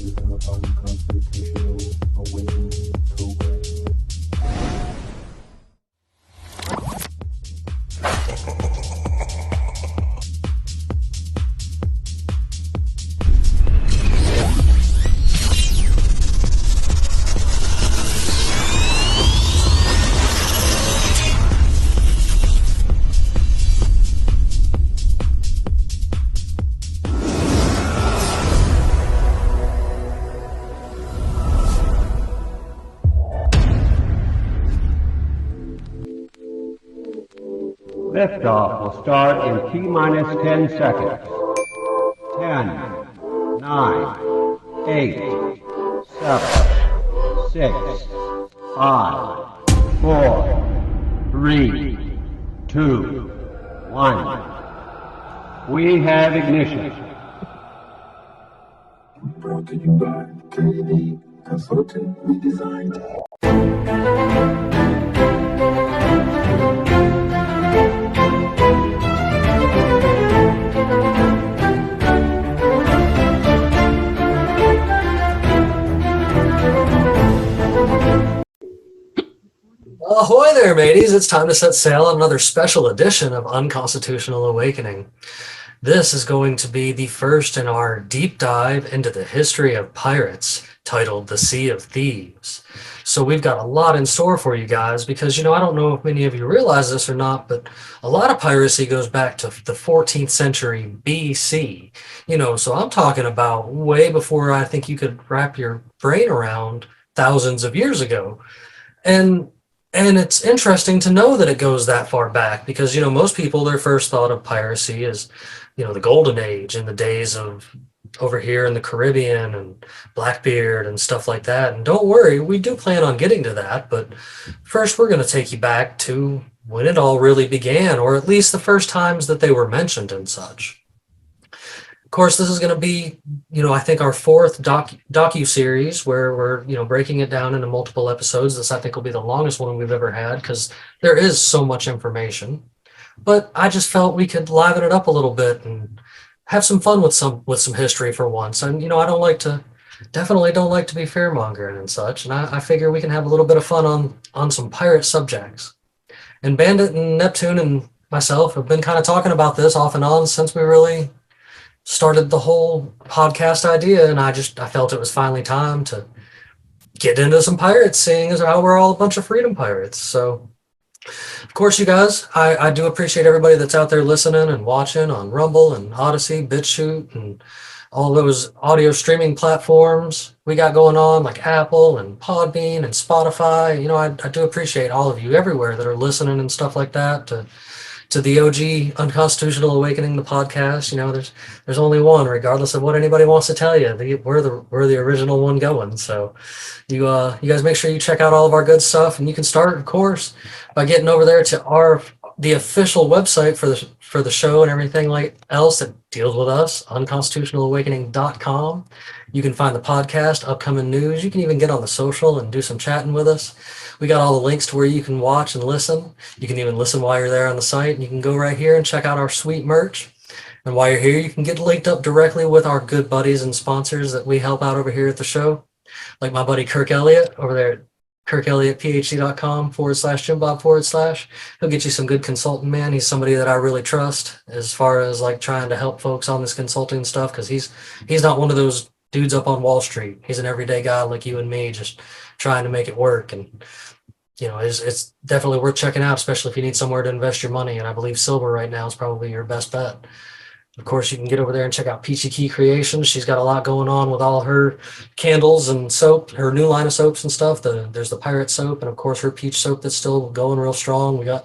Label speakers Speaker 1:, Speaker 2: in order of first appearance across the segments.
Speaker 1: is an unconstitutional awakening program.
Speaker 2: Liftoff will start in T-minus 10 seconds. 10, 9, 8, 7, 6, 5, 4, 3, 2, 1. We have ignition.
Speaker 1: Brought to you by KD Consulting Redesigned.
Speaker 3: Ahoy there, mateys! It's time to set sail on another special edition of Unconstitutional Awakening. This is going to be the first in our deep dive into the history of pirates, titled The Sea of Thieves. So we've got a lot in store for you guys because, I don't know if many of you realize this or not, but a lot of piracy goes back to the 14th century BC. So I'm talking about way before I think you could wrap your brain around thousands of years ago. And it's interesting to know that it goes that far back because, most people, their first thought of piracy is, the Golden Age in the days of over here in the Caribbean and Blackbeard and stuff like that. And don't worry, we do plan on getting to that. But first, we're going to take you back to when it all really began, or at least the first times that they were mentioned and such. Of course, this is going to be, I think our fourth docuseries where we're, breaking it down into multiple episodes. This, I think, will be the longest one we've ever had because there is so much information. But I just felt we could liven it up a little bit and have some fun with some history for once. And, I definitely don't like to be fear-mongering and such. And I figure we can have a little bit of fun on some pirate subjects. And Bandit and Neptune and myself have been kind of talking about this off and on since we really started the whole podcast idea, and I felt it was finally time to get into some pirates, seeing as how we're all a bunch of freedom pirates. So, of course, you guys, I do appreciate everybody that's out there listening and watching on Rumble and Odyssey, BitChute, and all those audio streaming platforms we got going on, like Apple and Podbean and Spotify. I do appreciate all of you everywhere that are listening and stuff like that to the OG Unconstitutional Awakening, the podcast. There's only one, regardless of what anybody wants to tell you. We're the original one going. So you guys make sure you check out all of our good stuff, and you can start, of course, by getting over there to the official website for the show and everything else that deals with us, unconstitutionalawakening.com. You can find the podcast, upcoming news. You can even get on the social and do some chatting with us. We got all the links to where you can watch and listen. You can even listen while you're there on the site, and you can go right here and check out our sweet merch. And while you're here, you can get linked up directly with our good buddies and sponsors that we help out over here at the show, like my buddy Kirk Elliott over there at kirkelliottphd.com/Jimbob/. He'll get you some good consulting, man. He's somebody that I really trust as far as trying to help folks on this consulting stuff, because he's not one of those dudes up on Wall Street. He's an everyday guy like you and me, just trying to make it work. And it's definitely worth checking out, especially if you need somewhere to invest your money. And I believe silver right now is probably your best bet. Of course, you can get over there and check out Peachy Key Creations. She's got a lot going on with all her candles and soap, her new line of soaps and stuff. There's the pirate soap, and of course her peach soap that's still going real strong. We got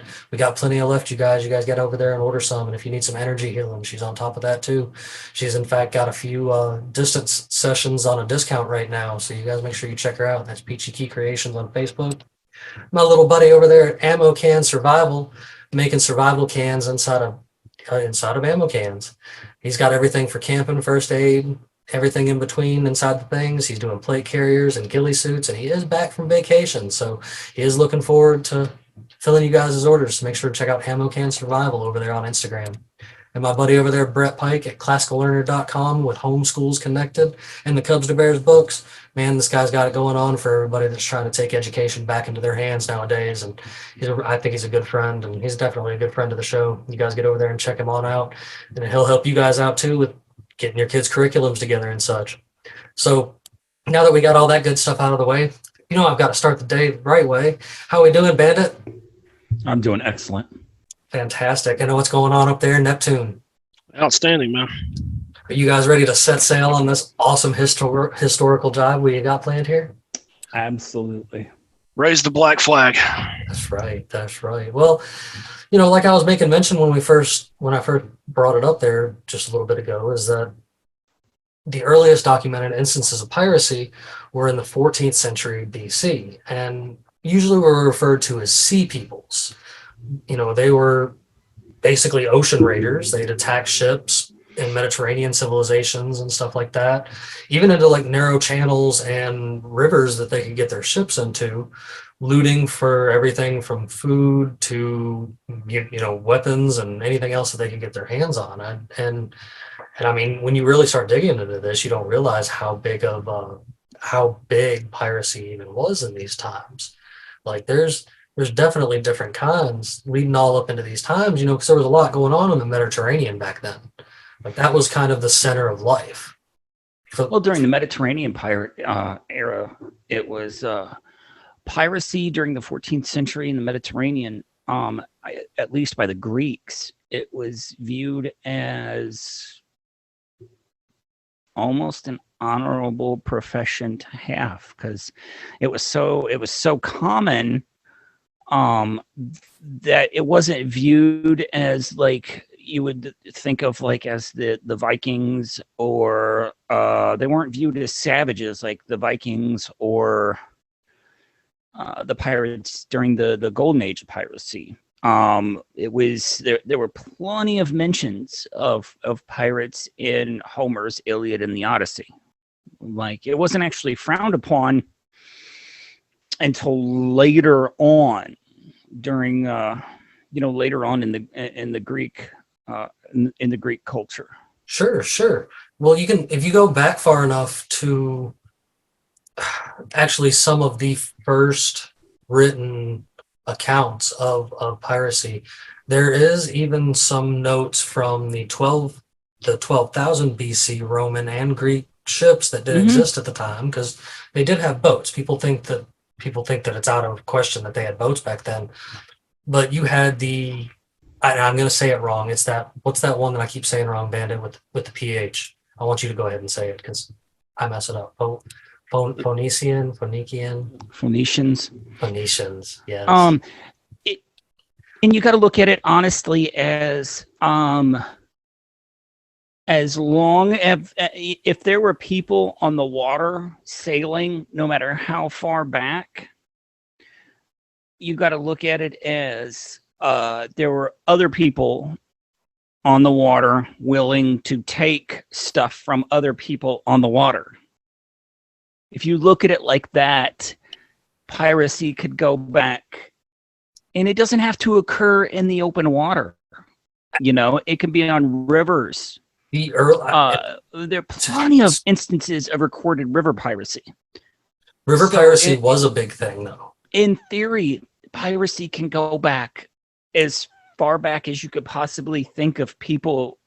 Speaker 3: plenty of left, you guys. You guys get over there and order some. And if you need some energy healing, she's on top of that too. She's in fact got a few distance sessions on a discount right now, so you guys make sure you check her out. That's Peachy Key Creations on Facebook. My little buddy over there at Ammo Can Survival, making survival cans inside of ammo cans. He's got everything for camping, first aid, everything in between inside the things. He's doing plate carriers and ghillie suits, and he is back from vacation, so he is looking forward to filling you guys' orders. So make sure to check out Ammo Can Survival over there on Instagram. and my buddy over there, Brett Pike at classicallearner.com with Homeschools Connected and the Cubs to Bears books. Man, this guy's got it going on for everybody that's trying to take education back into their hands nowadays. And I think he's a good friend, and he's definitely a good friend of the show. You guys get over there and check him on out, and he'll help you guys out too with getting your kids' curriculums together and such. So now that we got all that good stuff out of the way, I've got to start the day the right way. How we doing, Bandit?
Speaker 4: I'm doing excellent.
Speaker 3: Fantastic. I know what's going on up there in Neptune.
Speaker 5: Outstanding, man.
Speaker 3: Are you guys ready to set sail on this awesome historical job we got planned here?
Speaker 4: Absolutely.
Speaker 5: Raise the black flag.
Speaker 3: That's right. That's right. Well, like I was making mention when I first brought it up there just a little bit ago, is that the earliest documented instances of piracy were in the 14th century BC, and usually were referred to as sea peoples. They were basically ocean raiders. They'd attack ships in Mediterranean civilizations and stuff like that, even into like narrow channels and rivers that they could get their ships into, looting for everything from food to weapons and anything else that they could get their hands on. And I mean, when you really start digging into this, you don't realize how big piracy even was in these times. Like there's definitely different kinds leading all up into these times, because there was a lot going on in the Mediterranean back then. Like that was kind of the center of life.
Speaker 4: Well, during the Mediterranean pirate era, it was piracy during the 14th century in the Mediterranean, at least by the Greeks. It was viewed as almost an honorable profession to have, because it was so common that it wasn't viewed as like you would think of like as the Vikings, or they weren't viewed as savages like the Vikings or the pirates during the golden age of piracy. It was there were plenty of mentions of pirates in Homer's Iliad and the Odyssey. Like it wasn't actually frowned upon until later on, during later on in the Greek in the Greek culture.
Speaker 3: Sure. Well, if you go back far enough to actually some of the first written accounts of piracy, there is even some notes from the 12,000 BC Roman and Greek ships that did exist at the time, because they did have boats. People think that it's out of question that they had boats back then, but you had I'm going to say it wrong. It's what's that one that I keep saying wrong, Bandit, with the PH? I want you to go ahead and say it because I mess it up. Phoenicians, yes.
Speaker 4: And you got to look at it honestly as long as if there were people on the water sailing, no matter how far back, you got to look at it as there were other people on the water willing to take stuff from other people on the water. If you look at it like that, piracy could go back, and it doesn't have to occur in the open water. It can be on rivers. There are plenty of instances of recorded river piracy.
Speaker 3: Piracy was a big thing, though. In
Speaker 4: theory, piracy can go back as far back as you could possibly think of people,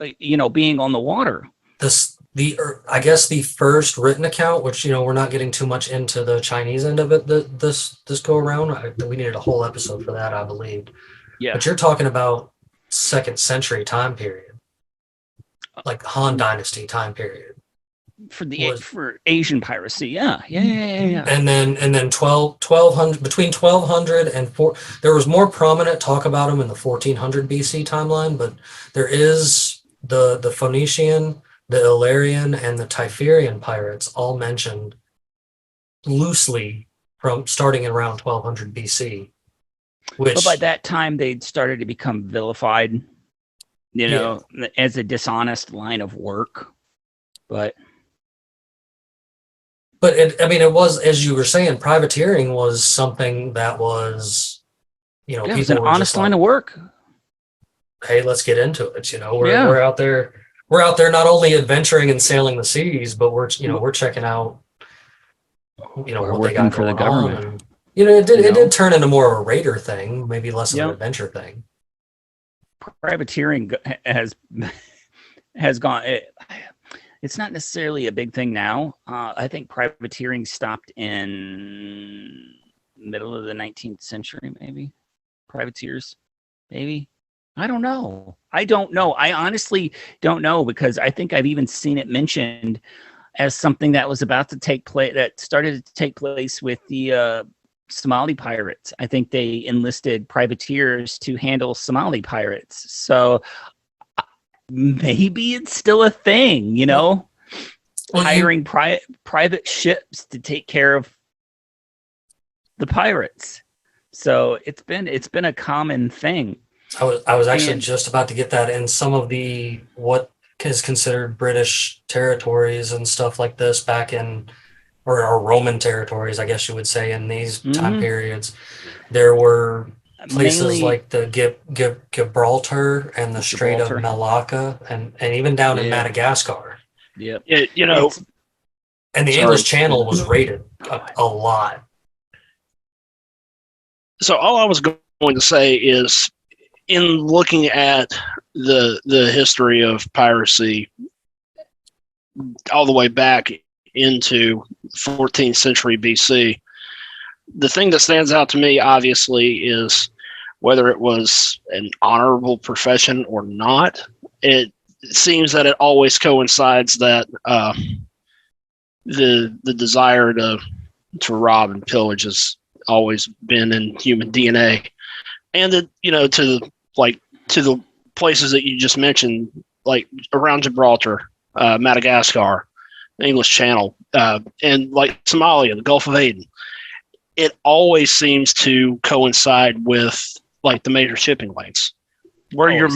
Speaker 4: being on the water.
Speaker 3: I guess the first written account, which we're not getting too much into the Chinese end of it this go around. We needed a whole episode for that, I believe. Yeah. But you're talking about 2nd century time period, like Han Dynasty time period.
Speaker 4: For Asian piracy, yeah.
Speaker 3: And then 1200 between 1200 and 4. There was more prominent talk about them in the 1400 BC timeline, but there is the Phoenician, the Illyrian, and the Typherian pirates all mentioned loosely from starting around 1200 BC.
Speaker 4: But by that time, they'd started to become vilified, as a dishonest line of work. But
Speaker 3: it was, as you were saying, privateering was something that was,
Speaker 4: it was an honest line of work.
Speaker 3: hey, let's get into it. We're
Speaker 4: Yeah.
Speaker 3: we're out there. We're out there not only adventuring and sailing the seas, but we're checking out
Speaker 4: We're
Speaker 3: what they
Speaker 4: working
Speaker 3: got
Speaker 4: for the
Speaker 3: going on,
Speaker 4: government.
Speaker 3: and it did turn into more of a raider thing, maybe less of an adventure thing.
Speaker 4: Privateering has gone. It's not necessarily a big thing now. I think privateering stopped in middle of the 19th century, maybe. Privateers, maybe. I don't know. I honestly don't know, because I think I've even seen it mentioned as something that was about to take place, that started to take place with the Somali pirates. I think they enlisted privateers to handle Somali pirates. So maybe it's still a thing, hiring private ships to take care of the pirates. So it's been a common thing.
Speaker 3: I was actually just about to get that in some of the what is considered British territories and stuff like this back in, or Roman territories, I guess you would say, in these time periods. There were places like the Gibraltar and the Strait of Malacca, and even down in Madagascar.
Speaker 4: Yep.
Speaker 3: And the English Channel was raided a lot.
Speaker 5: So all I was going to say is, in looking at the history of piracy all the way back into 14th century BC, the thing that stands out to me, obviously, is whether it was an honorable profession or not. It seems that it always coincides that the desire to rob and pillage has always been in human DNA, and that to the places that you just mentioned, like around Gibraltar, Madagascar, the English Channel, and like Somalia, the Gulf of Aden. It always seems to coincide with like the major shipping lanes, where your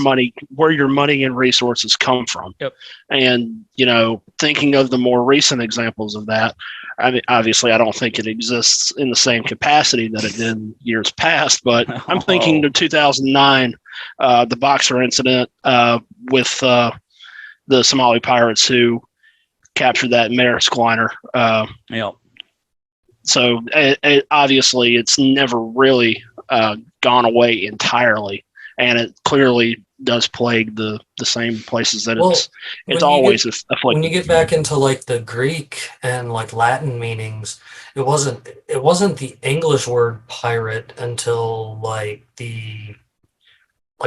Speaker 5: money and resources come from.
Speaker 4: Yep.
Speaker 5: And thinking of the more recent examples of that, I mean, obviously, I don't think it exists in the same capacity that it did in years past, but I'm thinking of 2009, the Boxer incident with the Somali pirates who captured that Maersk liner. So obviously, it's never really gone away entirely, and it clearly does plague the same places that it's always afflicted.
Speaker 3: When you get back into like the Greek and like Latin meanings, it wasn't the English word pirate until like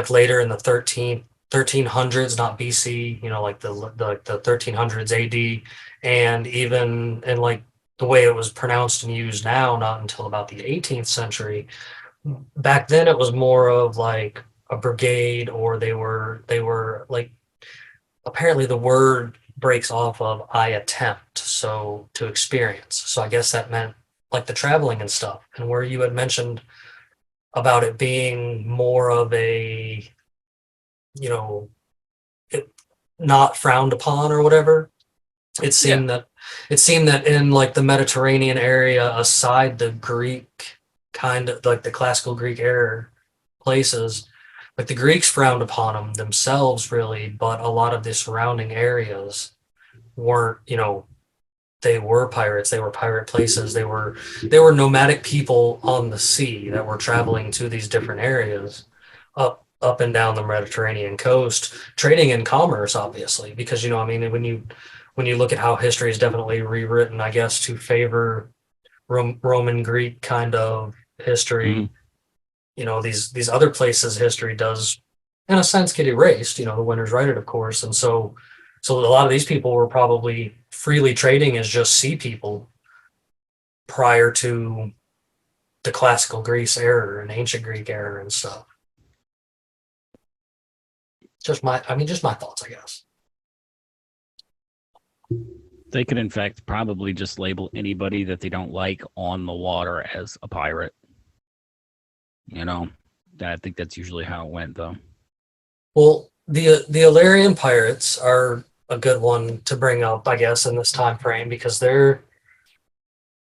Speaker 3: later in the 1300s, not BC, like the 1300s AD, and even in like the way it was pronounced and used now, not until about the 18th century. Back then, it was more of like a brigade, or they were like, apparently the word breaks off of I attempt, so to experience. So I guess that meant like the traveling and stuff. And where you had mentioned about it being more of a, not frowned upon or whatever, it seemed that in like the Mediterranean area, aside the Greek, kind of like the classical Greek era places, like the Greeks frowned upon them themselves, really, but a lot of the surrounding areas weren't, they were pirates, they were pirate places, they were nomadic people on the sea that were traveling to these different areas up and down the Mediterranean coast, trading in commerce, obviously, because when you look at how history is definitely rewritten, I guess, to favor Roman Greek kind of history, these other places history does in a sense get erased. The winners write it, of course. And so a lot of these people were probably freely trading as just sea people prior to the classical Greece era and ancient Greek era and stuff. Just my thoughts, I guess.
Speaker 4: They could, in fact, probably just label anybody that they don't like on the water as a pirate. I think that's usually how it went, though.
Speaker 3: Well, the Illyrian pirates are a good one to bring up, I guess, in this time frame, because they're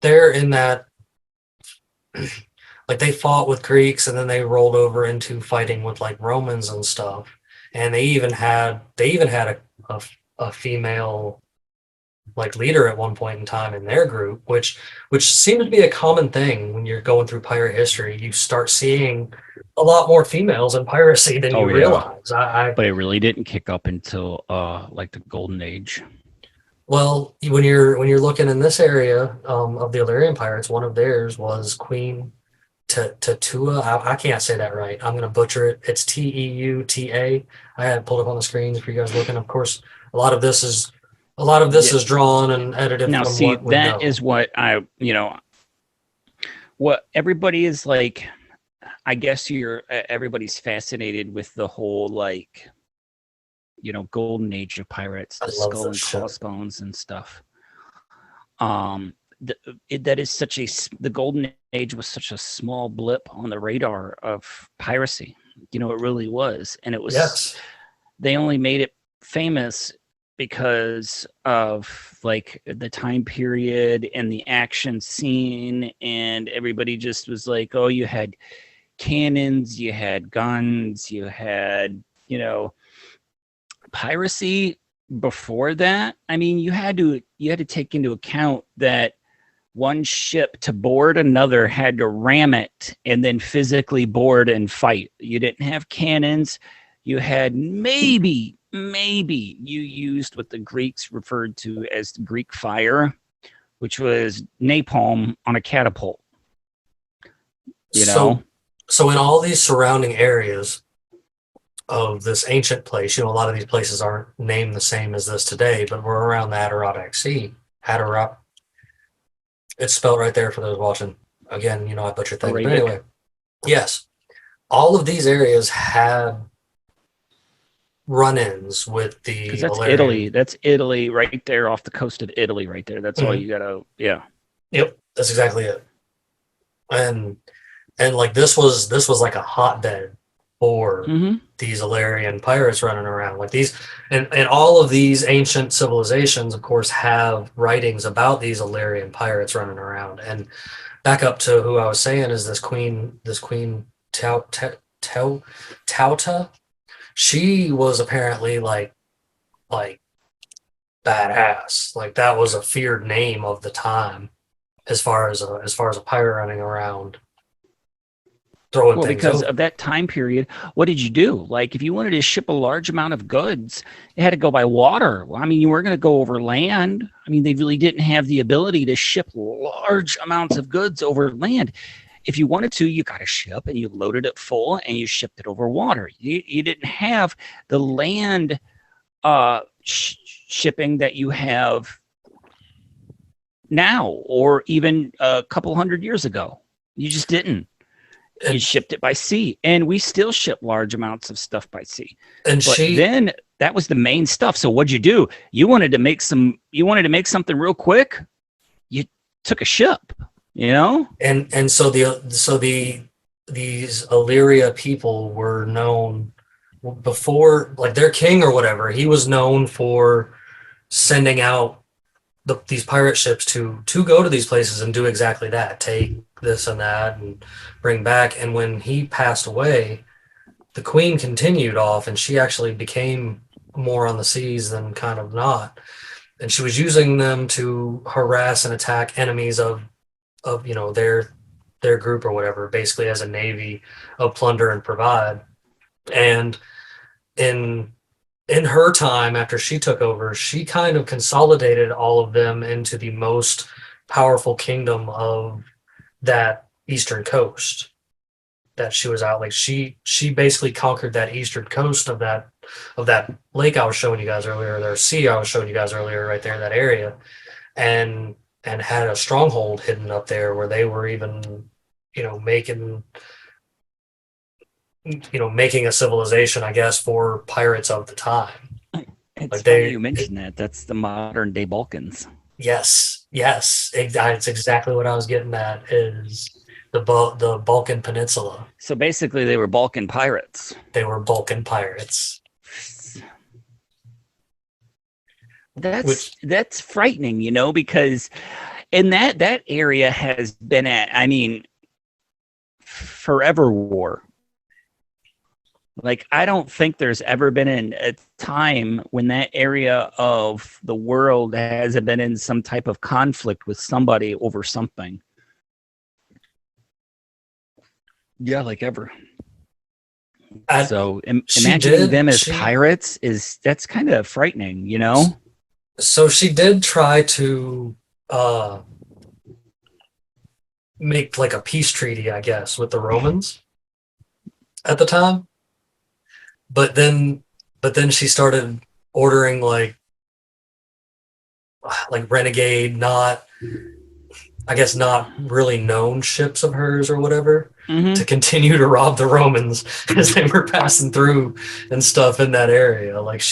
Speaker 3: in that, like, they fought with Greeks and then they rolled over into fighting with like Romans and stuff. and they even had a female like leader at one point in time in their group, which seemed to be a common thing when you're going through pirate history. You start seeing a lot more females in piracy than you realize.
Speaker 4: But it really didn't kick up until like the Golden Age.
Speaker 3: Well, when you're looking in this area of the Illyrian pirates, one of theirs was Queen Tatua. I can't say that right. I'm going to butcher it. It's Teuta. I had it pulled up on the screens for you guys looking. Of course, a lot of this is drawn and edited.
Speaker 4: Now,
Speaker 3: from
Speaker 4: see,
Speaker 3: what we
Speaker 4: that
Speaker 3: know.
Speaker 4: is what what everybody is like. I guess everybody's fascinated with the whole like, golden age of pirates, the skull and crossbones and stuff. That is the golden age was such a small blip on the radar of piracy. It really was, and it was.
Speaker 3: Yes.
Speaker 4: They only made it famous because of like the time period and the action scene, and everybody just was like, oh, you had cannons, you had guns, you had, piracy before that. I mean, you had to take into account that one ship to board another had to ram it and then physically board and fight. You didn't have cannons. You had maybe you used what the Greeks referred to as the Greek fire, which was napalm on a catapult.
Speaker 3: So in all these surrounding areas of this ancient place, a lot of these places aren't named the same as this today, but we're around the Adirondack Sea. It's spelled right there for those watching. Again, I butchered things. But anyway, yes, all of these areas had run-ins with the.
Speaker 4: Because that's Italy. That's Italy right there off the coast of Italy, right there. That's all you gotta. Yeah.
Speaker 3: Yep, that's exactly it. And like this was like a hotbed for these Illyrian pirates running around. Like these, and all of these ancient civilizations, of course, have writings about these Illyrian pirates running around. And back up to who I was saying is this queen Tauta. She was apparently like badass. Like that was a feared name of the time, as far as a pirate running around.
Speaker 4: Because of that time period, what did you do? Like, if you wanted to ship a large amount of goods, it had to go by water. Well, I mean, you weren't going to go over land. I mean, they really didn't have the ability to ship large amounts of goods over land. If you wanted to, you got a ship and you loaded it full and you shipped it over water. You didn't have the land shipping that you have now, or even a couple hundred years ago. You just didn't. You shipped it by sea, and we still ship large amounts of stuff by sea.
Speaker 3: But
Speaker 4: then that was the main stuff. So what'd you do? You wanted to make something real quick. You took a ship,
Speaker 3: And so these Illyria people were known before, like their king or whatever. He was known for sending out these pirate ships to go to these places and do exactly that, take this and that and bring back. And when he passed away, the queen continued off, and she actually became more on the seas than kind of not. And she was using them to harass and attack enemies of their group or whatever, basically as a navy of plunder and provide. And in her time after she took over, she kind of consolidated all of them into the most powerful kingdom of that eastern coast that she was out. Like she basically conquered that eastern coast of that lake I was showing you guys earlier, their sea I was showing you guys earlier, right there in that area, and had a stronghold hidden up there where they were even making a civilization, I guess, for pirates of the time.
Speaker 4: It's funny you mentioned that. That's the modern day Balkans.
Speaker 3: Yes, it's exactly what I was getting at. Is the Balkan Peninsula.
Speaker 4: So basically, they were Balkan pirates.
Speaker 3: They were Balkan pirates.
Speaker 4: That's frightening, because in that area has been forever war. Like, I don't think there's ever been a time when that area of the world has been in some type of conflict with somebody over something. Yeah, like ever. So imagining them as pirates that's kind of frightening, you know?
Speaker 3: So she did try to make like a peace treaty, I guess, with the Romans at the time. But then she started ordering like renegade, not really known ships of hers or whatever, to continue to rob the Romans as they were passing through and stuff in that area. Like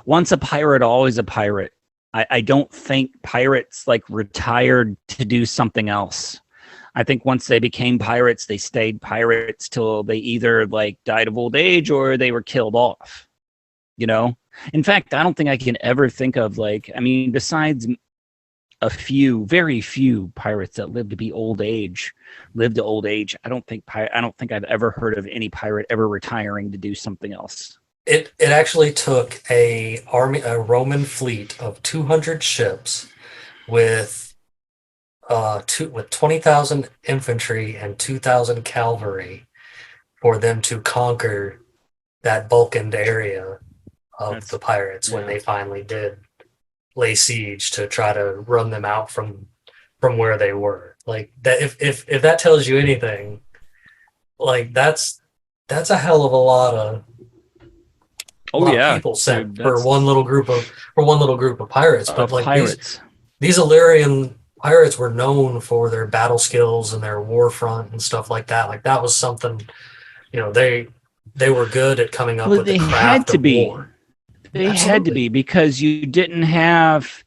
Speaker 4: once a pirate, always a pirate. I don't think pirates like retired to do something else. I think once they became pirates, they stayed pirates till they either like died of old age or they were killed off. You know? In fact, I don't think I can ever think of besides a few, very few pirates that lived to old age. I don't think I've ever heard of any pirate ever retiring to do something else.
Speaker 3: It actually took a Roman fleet of 200 ships with 20,000 infantry and 2,000 cavalry for them to conquer that Balkan area of the pirates when they finally did lay siege to try to run them out from where they were. Like that, if that tells you anything, like that's a hell of a lot of people sent for one little group of pirates. But like pirates. These Illyrian pirates were known for their battle skills and their war front and stuff like that. Like that was something, they were good at coming up with the craft of war.
Speaker 4: They had to be, because you didn't have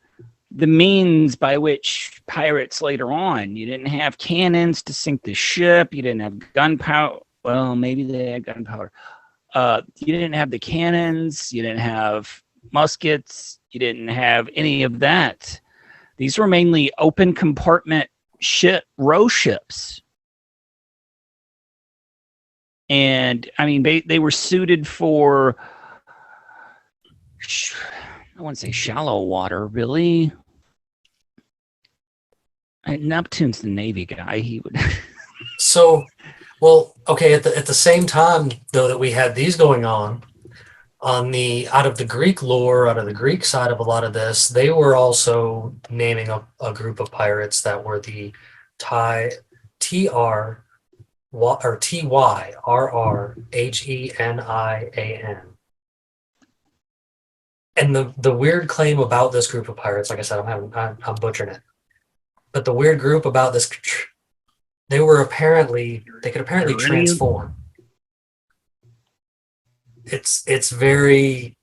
Speaker 4: the means by which pirates later on. You didn't have cannons to sink the ship. You didn't have gunpowder. Well, maybe they had gunpowder. You didn't have the cannons. You didn't have muskets. You didn't have any of that. These were mainly open compartment row ships. And I mean, they were suited for, I wouldn't say shallow water, really. Neptune's the Navy guy. He would.
Speaker 3: So, well, okay. At the same time, though, that we had these going on out of the Greek lore, out of the Greek side of a lot of this, they were also naming a group of pirates that were the Tyrrhenian. And the weird claim about this group of pirates, like I said, I'm butchering it, but the weird group about this, they could apparently transform. It's very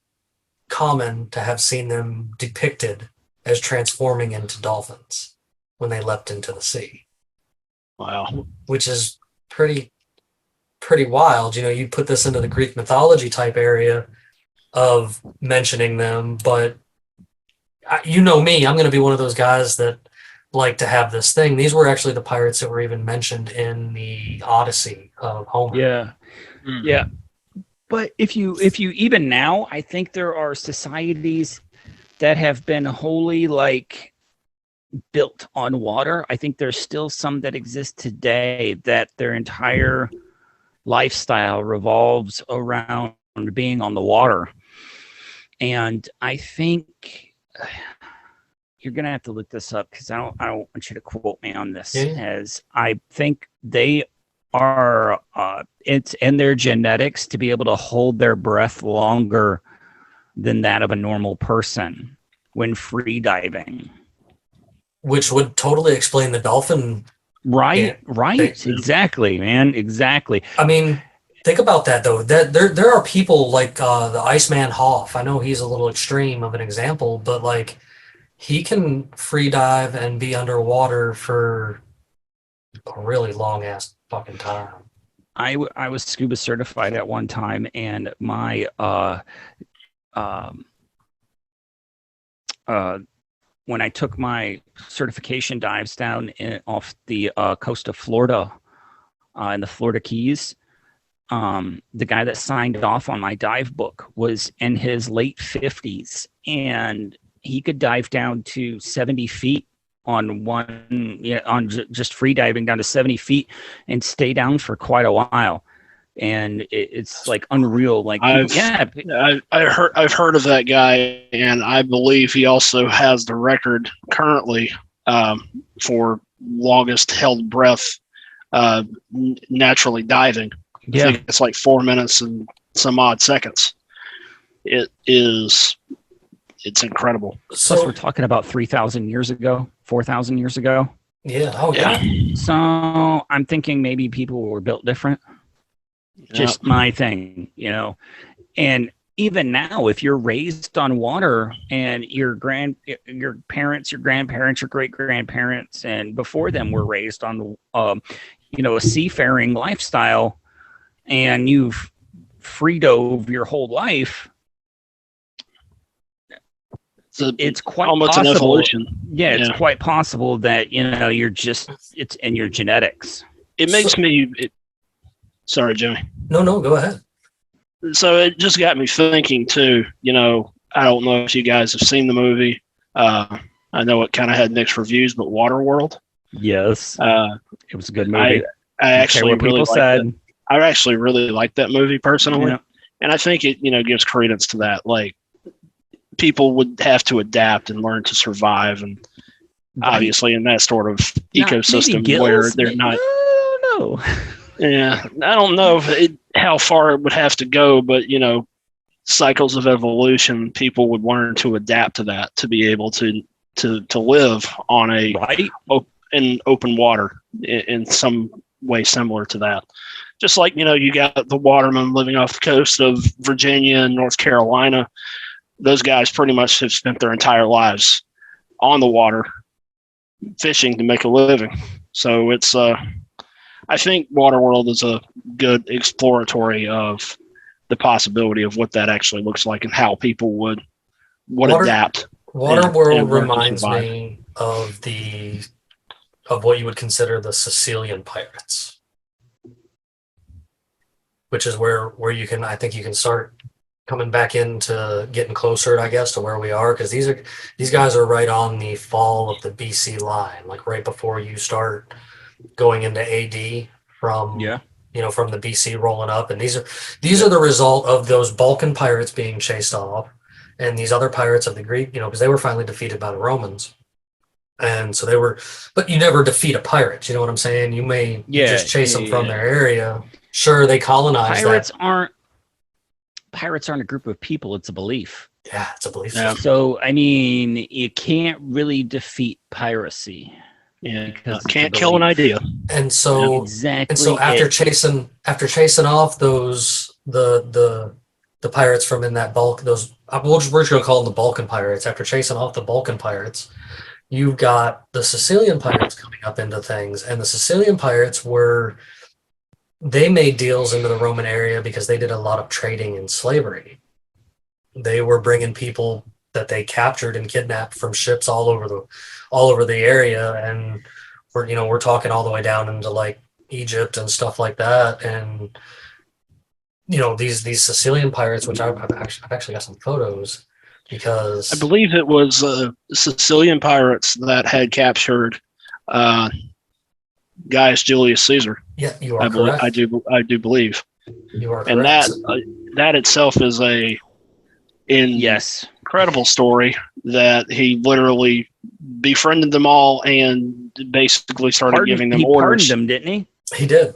Speaker 3: common to have seen them depicted as transforming into dolphins when they leapt into the sea.
Speaker 5: Wow.
Speaker 3: Which is pretty wild. You put this into the Greek mythology type area of mentioning them, but me, I'm going to be one of those guys that like to have this thing. These were actually the pirates that were even mentioned in the Odyssey of Homer.
Speaker 4: Yeah. Yeah. But if you even now, I think there are societies that have been wholly like built on water. I think there's still some that exist today that their entire lifestyle revolves around being on the water. And I think you're gonna have to look this up, because I don't want you to quote me on this. As I think they are it's in their genetics to be able to hold their breath longer than that of a normal person when free diving,
Speaker 3: which would totally explain the dolphin.
Speaker 4: Right. Exactly, man. Exactly.
Speaker 3: I mean, think about that though. That there are people like the Iceman Hoff. I know he's a little extreme of an example, but like he can free dive and be underwater for a really long ass fucking time.
Speaker 4: I was scuba certified at one time, and my when I took my certification dives down off the coast of Florida, in the Florida Keys, the guy that signed off on my dive book was in his late 50s, and he could dive down to 70 feet on just free diving down to 70 feet and stay down for quite a while. And it's like unreal. Like,
Speaker 5: I've heard of that guy, and I believe he also has the record currently for longest held breath naturally diving.
Speaker 4: Yeah.
Speaker 5: I think it's like 4 minutes and some odd seconds. It's incredible.
Speaker 4: Plus, we're talking about 3,000 years ago, 4,000 years ago.
Speaker 3: Yeah. Oh, yeah.
Speaker 4: So I'm thinking maybe people were built different. Just my thing, and even now, if you're raised on water and your parents, your grandparents, your great grandparents, and before them were raised on, a seafaring lifestyle, and you've free dove your whole life, it's quite
Speaker 5: almost
Speaker 4: possible.
Speaker 5: An evolution.
Speaker 4: Yeah, it's quite possible that it's in your genetics.
Speaker 5: It makes me. Sorry, Jimmy.
Speaker 3: No, go ahead.
Speaker 5: So it just got me thinking too. I don't know if you guys have seen the movie. I know it kind of had mixed reviews, but Waterworld.
Speaker 4: Yes, it was a good movie.
Speaker 5: I actually really liked it. I actually really liked that movie personally, and I think it gives credence to that. Like, people would have to adapt and learn to survive, and obviously in that sort of ecosystem where they're not.
Speaker 4: No.
Speaker 5: Yeah, I don't know how far it would have to go, but cycles of evolution, people would learn to adapt to that to be able to live on in open water in some way similar to that. Just like you got the watermen living off the coast of Virginia and North Carolina. Those guys pretty much have spent their entire lives on the water fishing to make a living. So it's I think Waterworld is a good exploratory of the possibility of what that actually looks like and how people would adapt.
Speaker 3: Waterworld reminds me of what you would consider the Cilician pirates, which is where I think you can start coming back into getting closer, I guess, to where we are, because these guys are right on the fall of the BC line, like right before you start going into AD from from the BC rolling up, and these are the result of those Balkan pirates being chased off, and these other pirates of the Greek, because they were finally defeated by the Romans, and so they were. But you never defeat a pirate. You know what I'm saying? You may just chase them from their area. Sure, they colonized.
Speaker 4: Pirates aren't a group of people; it's a belief.
Speaker 3: Yeah, it's a belief.
Speaker 5: Yeah.
Speaker 4: So I mean, you can't really defeat piracy.
Speaker 5: Yeah, because can't kill an idea.
Speaker 3: And so
Speaker 4: exactly.
Speaker 3: And so after chasing off those the pirates from in that bulk, those we're just going to call them the Balkan pirates. After chasing off the Balkan pirates, you've got the Sicilian pirates coming up into things, and the Sicilian pirates they made deals into the Roman area because they did a lot of trading and slavery. They were bringing people that they captured and kidnapped from ships all over the area, and we're talking all the way down into like Egypt and stuff like that. And these Sicilian pirates, which I've actually got some photos, because
Speaker 5: I believe it was Sicilian pirates that had captured Gaius Julius Caesar.
Speaker 3: Yeah, you are correct.
Speaker 5: I do believe.
Speaker 3: You are correct.
Speaker 5: And that itself is incredible story that he literally befriended them all and basically started giving them orders.
Speaker 4: He pardoned them, didn't he?
Speaker 3: He did.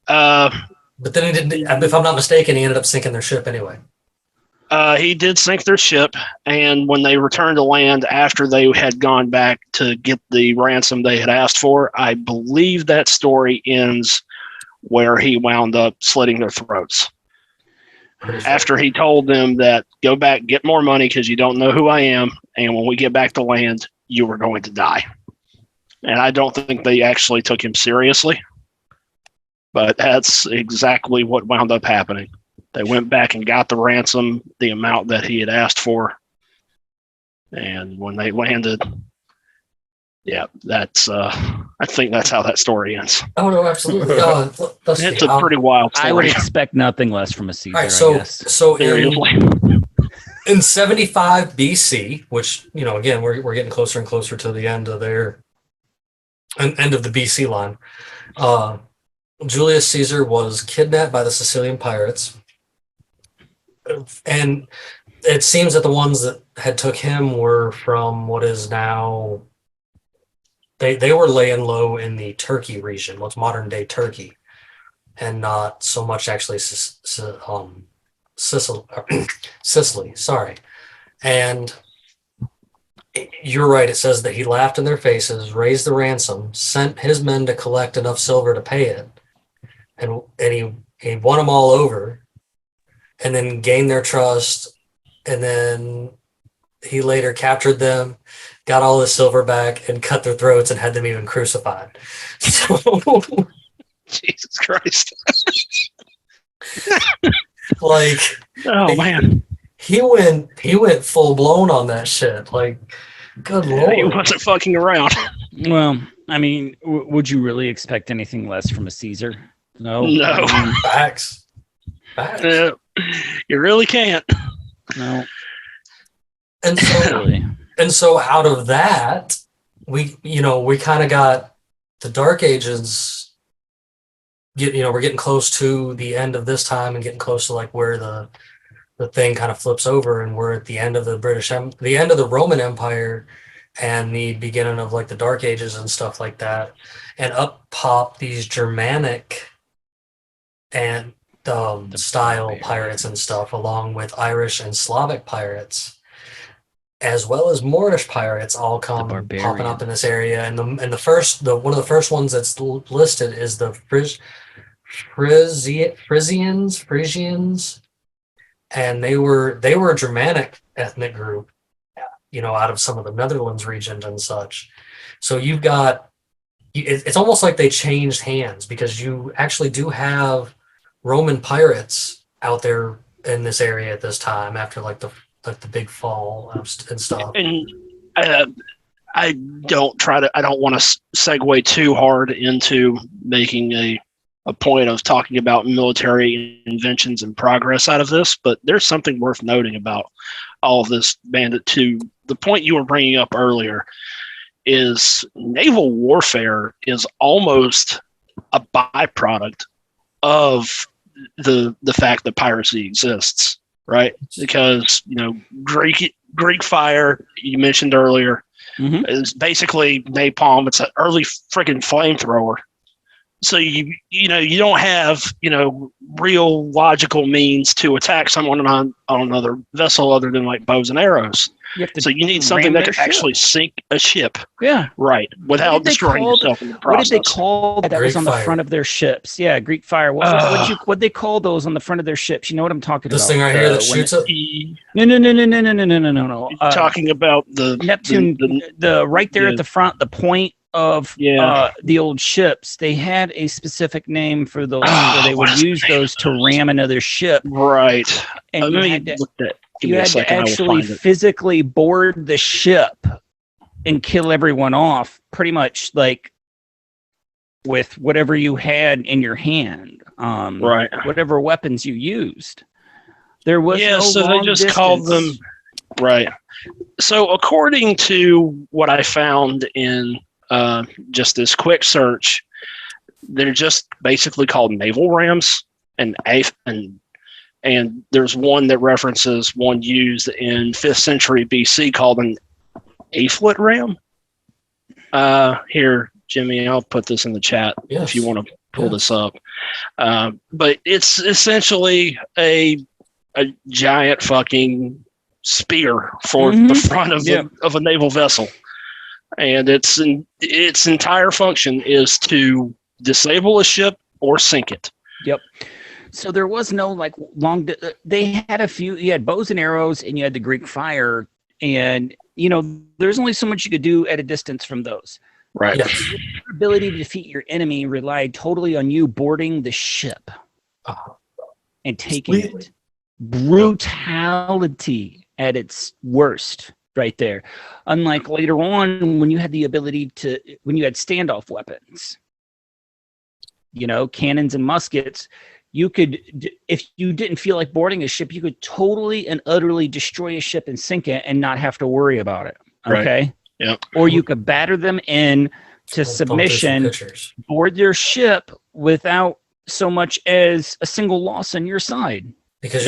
Speaker 5: But
Speaker 3: then he didn't. If I'm not mistaken, he ended up sinking their ship anyway.
Speaker 5: He did sink their ship, and when they returned to land after they had gone back to get the ransom they had asked for, I believe that story ends where he wound up slitting their throats. After he told them that, go back, get more money because you don't know who I am, and when we get back to land, you are going to die. And I don't think they actually took him seriously, but that's exactly what wound up happening. They went back and got the ransom, the amount that he had asked for, and when they landed, Yeah, that's. I think that's how that story ends.
Speaker 3: Oh no, absolutely. Let's
Speaker 5: It's
Speaker 3: see.
Speaker 5: a pretty wild story.
Speaker 4: I would expect nothing less from a Caesar.
Speaker 3: All right, so
Speaker 4: I guess.
Speaker 3: so
Speaker 5: Seriously.
Speaker 3: in 75 BC, which again we're getting closer and closer to the end of the BC line. Julius Caesar was kidnapped by the Sicilian pirates, and it seems that the ones that had took him were from what is now. They were laying low in the Turkey region, what's modern day Turkey, and not so much actually Sicily. Sorry, and you're right. It says that he laughed in their faces, raised the ransom, sent his men to collect enough silver to pay it, and he won them all over, and then gained their trust, and then he later captured them, got all the silver back, and cut their throats and had them even crucified. So,
Speaker 5: Jesus Christ.
Speaker 3: like,
Speaker 5: Oh man.
Speaker 3: he went full blown on that shit. Like, good lord.
Speaker 5: He wasn't fucking around.
Speaker 4: Well, I mean, would you really expect anything less from a Caesar? No.
Speaker 5: No.
Speaker 3: Facts.
Speaker 5: You really can't.
Speaker 4: No.
Speaker 3: And so out of that, we kind of got the Dark Ages. We're getting close to the end of this time and getting close to like where the thing kind of flips over, and we're at the end of the end of the Roman Empire and the beginning of like the Dark Ages and stuff like that. And up pop these Germanic and style pirates and stuff, along with Irish and Slavic pirates, as well as Moorish pirates, all come popping up in this area. And one of the first ones that's listed is the Frisians, and they were a Germanic ethnic group, out of some of the Netherlands region and such. So you've got, it's almost like they changed hands, because you actually do have Roman pirates out there in this area at this time, after like the big fall and stuff.
Speaker 5: And I don't want to segue too hard into making a point of talking about military inventions and progress out of this, but there's something worth noting about all of this, Bandit. To the point you were bringing up earlier, is naval warfare is almost a byproduct of the fact that piracy exists, right? Because Greek fire, you mentioned earlier, is basically napalm. It's an early freaking flamethrower. So you don't have real logical means to attack someone on another vessel other than like bows and arrows. So you need something that could actually sink a ship.
Speaker 4: Yeah.
Speaker 5: Right. Without destroying yourself in the process.
Speaker 4: What did they call that was on the front of their ships? Yeah, Greek fire. What they call those on the front of their ships? You know what I'm talking about?
Speaker 3: This thing right here that shoots up?
Speaker 4: No.
Speaker 5: Talking about the
Speaker 4: Neptune, the right there at the front, the point of the old ships. They had a specific name for those, where they would use those to ram another ship.
Speaker 5: Right.
Speaker 4: And
Speaker 5: you had to
Speaker 4: actually physically board the ship and kill everyone off, pretty much like with whatever you had in your hand,
Speaker 5: right?
Speaker 4: Whatever weapons you used. There was
Speaker 5: so they just called them right. So according to what I found in just this quick search, they're just basically called naval rams, and there's one that references one used in 5th century BC called an aphlet ram. Here, Jimmy, I'll put this in the chat if you want to pull this up. But it's essentially a giant fucking spear for the front of a naval vessel. And its entire function is to disable a ship or sink it.
Speaker 4: Yep. So there was no like they had a few, you had bows and arrows and you had the Greek fire, and there's only so much you could do at a distance from those.
Speaker 5: Right.
Speaker 4: Yes. Your ability to defeat your enemy relied totally on you boarding the ship and taking it. Brutality at its worst. right there. Unlike later on when you had the ability to, when you had standoff weapons, cannons and muskets, you could, if you didn't feel like boarding a ship, you could totally and utterly destroy a ship and sink it and not have to worry about it. Okay.
Speaker 5: Right. Yep.
Speaker 4: Or you could batter them in to submission, board their ship without so much as a single loss on your side.
Speaker 3: Because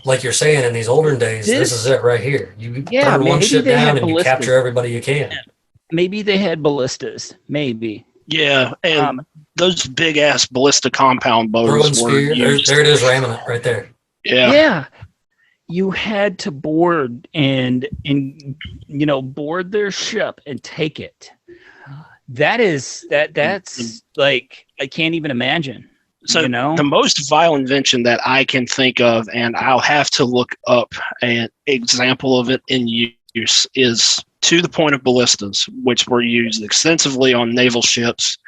Speaker 3: like you're saying, in these olden days, this is it right here. You burn one ship down and you capture everybody you can.
Speaker 4: Maybe they had ballistas. Maybe.
Speaker 5: Yeah, and those big ass ballista compound boats were used.
Speaker 3: There it is, ramming it right there.
Speaker 5: Yeah.
Speaker 4: Yeah. You had to board and board their ship and take it. That's like, I can't even imagine.
Speaker 5: So the most vile invention that I can think of, and I'll have to look up an example of it in use, is to the point of ballistas, which were used extensively on naval ships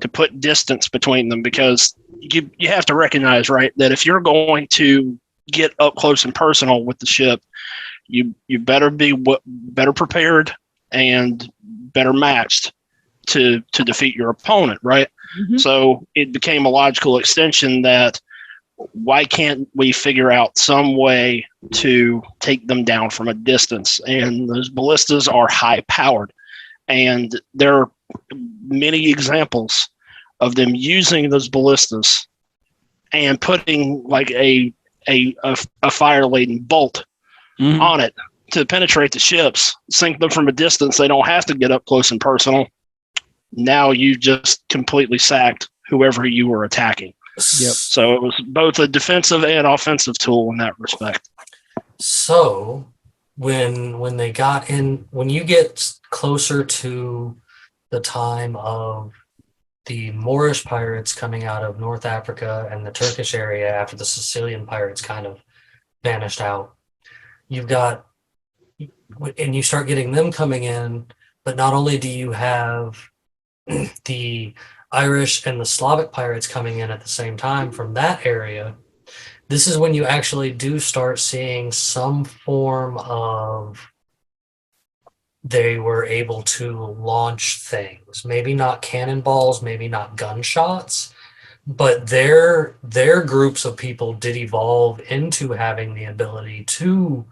Speaker 5: to put distance between them, because you have to recognize, right, that if you're going to get up close and personal with the ship, you better be better prepared and better matched to defeat your opponent, right? Mm-hmm. So it became a logical extension that why can't we figure out some way to take them down from a distance? And those ballistas are high powered, and there are many examples of them using those ballistas and putting like a fire laden bolt on it to penetrate the ships, sink them from a distance. They don't have to get up close and personal. Now you just completely sacked whoever you were attacking.
Speaker 3: Yep.
Speaker 5: So it was both a defensive and offensive tool in that respect.
Speaker 3: So when they got in, when you get closer to the time of the Moorish pirates coming out of North Africa and the Turkish area after the Sicilian pirates kind of vanished out, you've got, and you start getting them coming in, but not only do you have the Irish and the Slavic pirates coming in at the same time from that area, this is when you actually do start seeing some form of, they were able to launch things. Maybe not cannonballs, maybe not gunshots, but their groups of people did evolve into having the ability to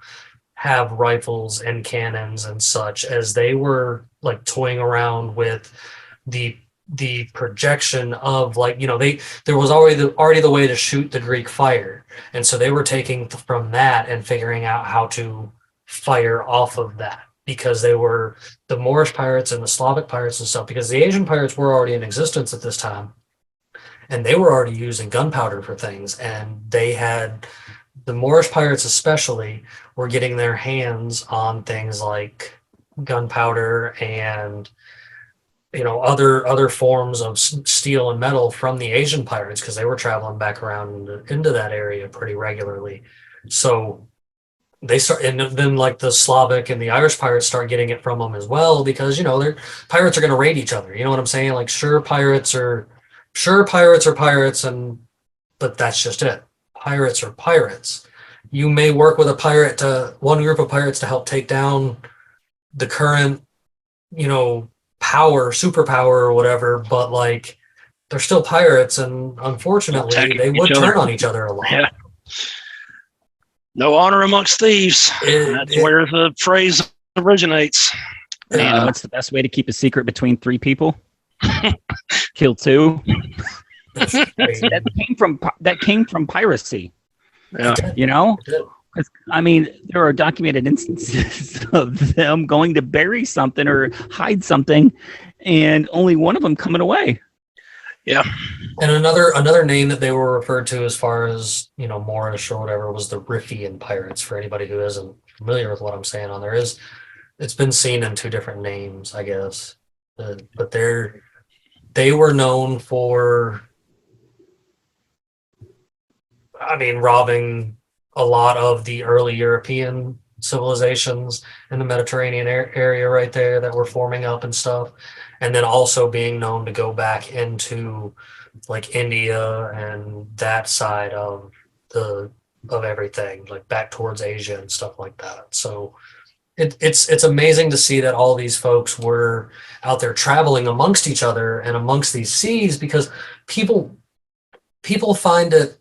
Speaker 3: have rifles and cannons and such, as they were like toying around with the projection of, like, there was already the way to shoot the Greek fire, and so they were taking from that and figuring out how to fire off of that, because they were the Moorish pirates and the Slavic pirates and stuff, because the Asian pirates were already in existence at this time, and they were already using gunpowder for things, and they had, the Moorish pirates especially were getting their hands on things like gunpowder and other forms of steel and metal from the Asian pirates, because they were traveling back around into that area pretty regularly. So they start, and then like the Slavic and the Irish pirates start getting it from them as well, because their pirates are going to raid each other. You know what I'm saying? Like, pirates are pirates, but that's just it. Pirates are pirates. You may work with one group of pirates to help take down the current, superpower or whatever, but like, they're still pirates, and unfortunately they would turn on each other a lot.
Speaker 5: Yeah. No honor amongst thieves. That's where the phrase originates.
Speaker 4: What's the best way to keep a secret between three people? Kill two. that came from piracy.
Speaker 5: Yeah.
Speaker 4: Because, there are documented instances of them going to bury something or hide something, and only one of them coming away.
Speaker 5: Yeah.
Speaker 3: And another name that they were referred to, as far as, Moorish or whatever, was the Riffian pirates, for anybody who isn't familiar with what I'm saying on there. It's been seen in two different names, I guess. But they were known for, robbing a lot of the early European civilizations in the Mediterranean area right there that were forming up and stuff. And then also being known to go back into like India and that side of everything, like back towards Asia and stuff like that. So It's amazing to see that all these folks were out there traveling amongst each other and amongst these seas, because people find it,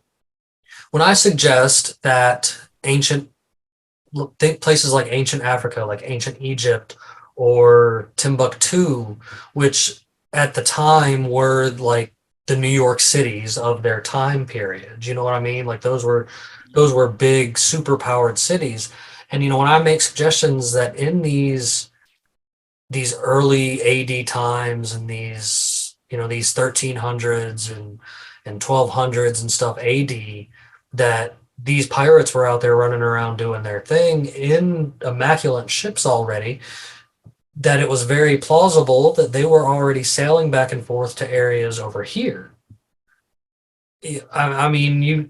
Speaker 3: when I suggest that think places like ancient Africa, like ancient Egypt or Timbuktu, which at the time were like the New York cities of their time period. You know what I mean? Like those were big superpowered cities. And when I make suggestions that in these early AD times and these 1300s and 1200s and stuff AD, that these pirates were out there running around doing their thing in immaculate ships already, that it was very plausible that they were already sailing back and forth to areas over here. I mean,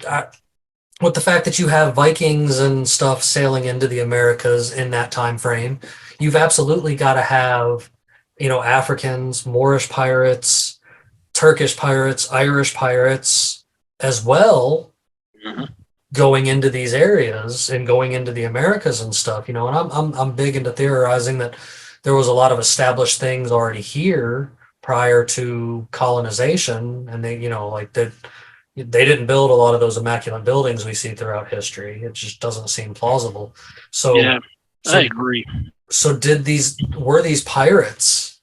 Speaker 3: with the fact that you have Vikings and stuff sailing into the Americas in that time frame, you've absolutely got to have, Africans, Moorish pirates, Turkish pirates, Irish pirates as well, going into these areas and going into the Americas and stuff. And I'm big into theorizing that there was a lot of established things already here prior to colonization, and they didn't build a lot of those immaculate buildings we see throughout history. It just doesn't seem plausible. So,
Speaker 5: Yeah, I agree.
Speaker 3: So were these pirates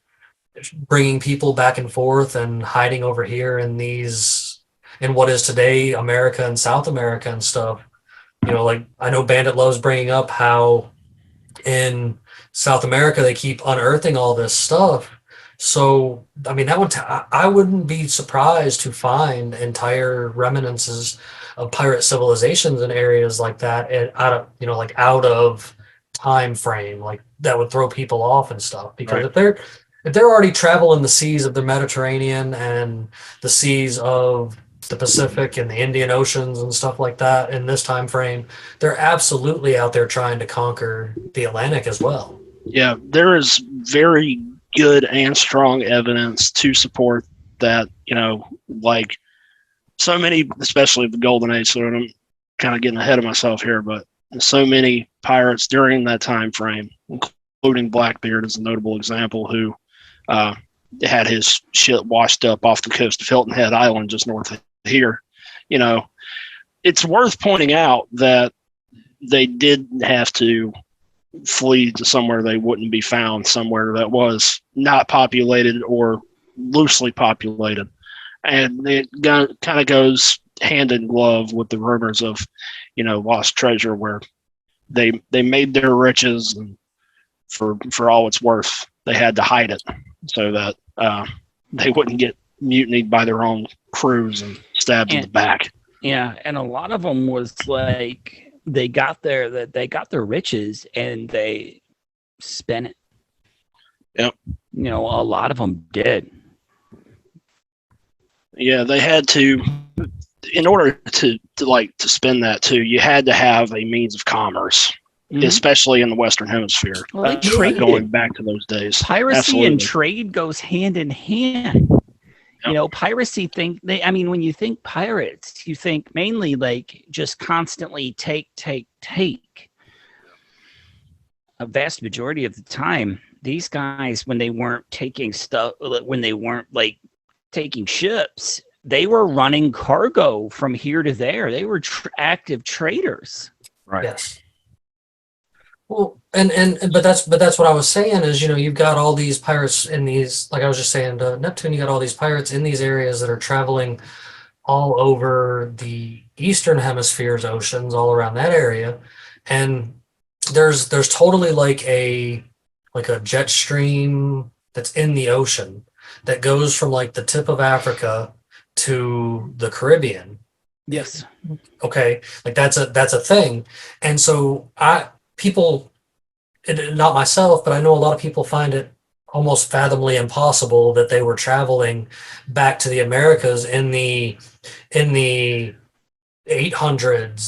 Speaker 3: bringing people back and forth and hiding over here in what is today America and South America and stuff? Like I know Bandit loves bringing up how in South America they keep unearthing all this stuff. So, I mean, I wouldn't be surprised to find entire remnants of pirate civilizations in areas like that, and out of time frame, like that would throw people off and stuff. Because
Speaker 5: Right.
Speaker 3: if they're already traveling the seas of the Mediterranean and the seas of the Pacific and the Indian Oceans and stuff like that in this time frame, they're absolutely out there trying to conquer the Atlantic as well.
Speaker 5: Yeah, there is very good and strong evidence to support that, like so many, especially the Golden Age, so I'm kind of getting ahead of myself here, but so many pirates during that time frame, including Blackbeard is a notable example, who had his ship washed up off the coast of Hilton Head Island just north of here. It's worth pointing out that they did have to flee to somewhere they wouldn't be found, somewhere that was not populated or loosely populated. And it kind of goes hand in glove with the rumors of, lost treasure, where they made their riches, and for all it's worth, they had to hide it so that they wouldn't get mutinied by their own crews and stabbed in the back.
Speaker 4: Yeah, and a lot of them was like they got their riches and they spent it.
Speaker 5: Yep.
Speaker 4: A lot of them did.
Speaker 5: Yeah, they had to, in order to spend that too, you had to have a means of commerce, especially in the Western Hemisphere.
Speaker 4: Well, they traded.
Speaker 5: Going back to those days.
Speaker 4: Piracy
Speaker 5: Absolutely.
Speaker 4: and trade goes hand in hand. Yep. Piracy when you think pirates, you think mainly like just constantly take. A vast majority of the time, these guys, when they weren't taking stuff, when they weren't like taking ships, they were running cargo from here to there. They were active traders.
Speaker 5: Right.
Speaker 3: Yes. Well, but that's what I was saying is, you've got all these pirates in these, like I was just saying to Neptune, you got all these pirates in these areas that are traveling all over the Eastern Hemisphere's oceans, all around that area. And there's totally like a jet stream that's in the ocean that goes from like the tip of Africa to the Caribbean.
Speaker 4: Yes.
Speaker 3: Okay. Like that's a thing. And so people, not myself, but I know a lot of people find it almost fathomably impossible that they were traveling back to the Americas in the 800s,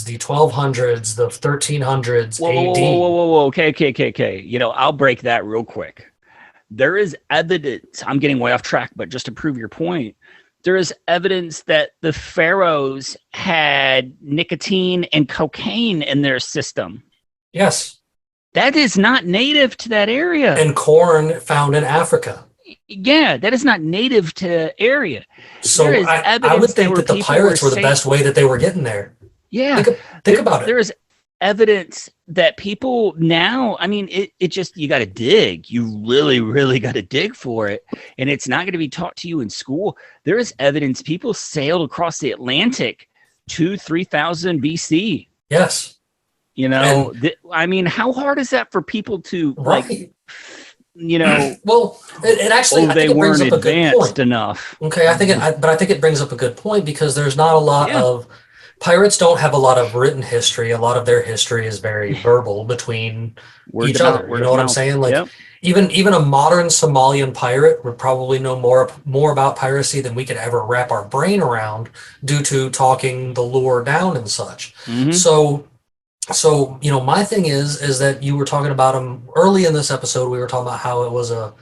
Speaker 3: the 1200s, the 1300s AD.
Speaker 4: Whoa. Okay. I'll break that real quick. There is evidence, I'm getting way off track, but just to prove your point, there is evidence that the pharaohs had nicotine and cocaine in their system.
Speaker 3: Yes.
Speaker 4: That is not native to that area.
Speaker 3: And corn found in Africa.
Speaker 4: Yeah, that is not native to the area.
Speaker 3: So I would think that the pirates were the best way that they were getting there.
Speaker 4: Yeah.
Speaker 3: Think about it.
Speaker 4: There is evidence that people now, I mean, it just, you got to dig. You really, really got to dig for it. And it's not going to be taught to you in school. There is evidence people sailed across the Atlantic 3,000 BC.
Speaker 3: Yes.
Speaker 4: You know, I mean, how hard is that for people to like, you know?
Speaker 3: Well, it actually, I think it brings up a good point.
Speaker 4: Enough.
Speaker 3: Okay, I think it brings up a good point because there's not a lot of pirates don't have a lot of written history. A lot of their history is very verbal between each other. You know what I'm saying? Like even a modern Somalian pirate would probably know more about piracy than we could ever wrap our brain around due to talking the lore down and such.
Speaker 4: Mm-hmm.
Speaker 3: So, you know, my thing is that you were talking about them early in this episode. We were talking about how it was a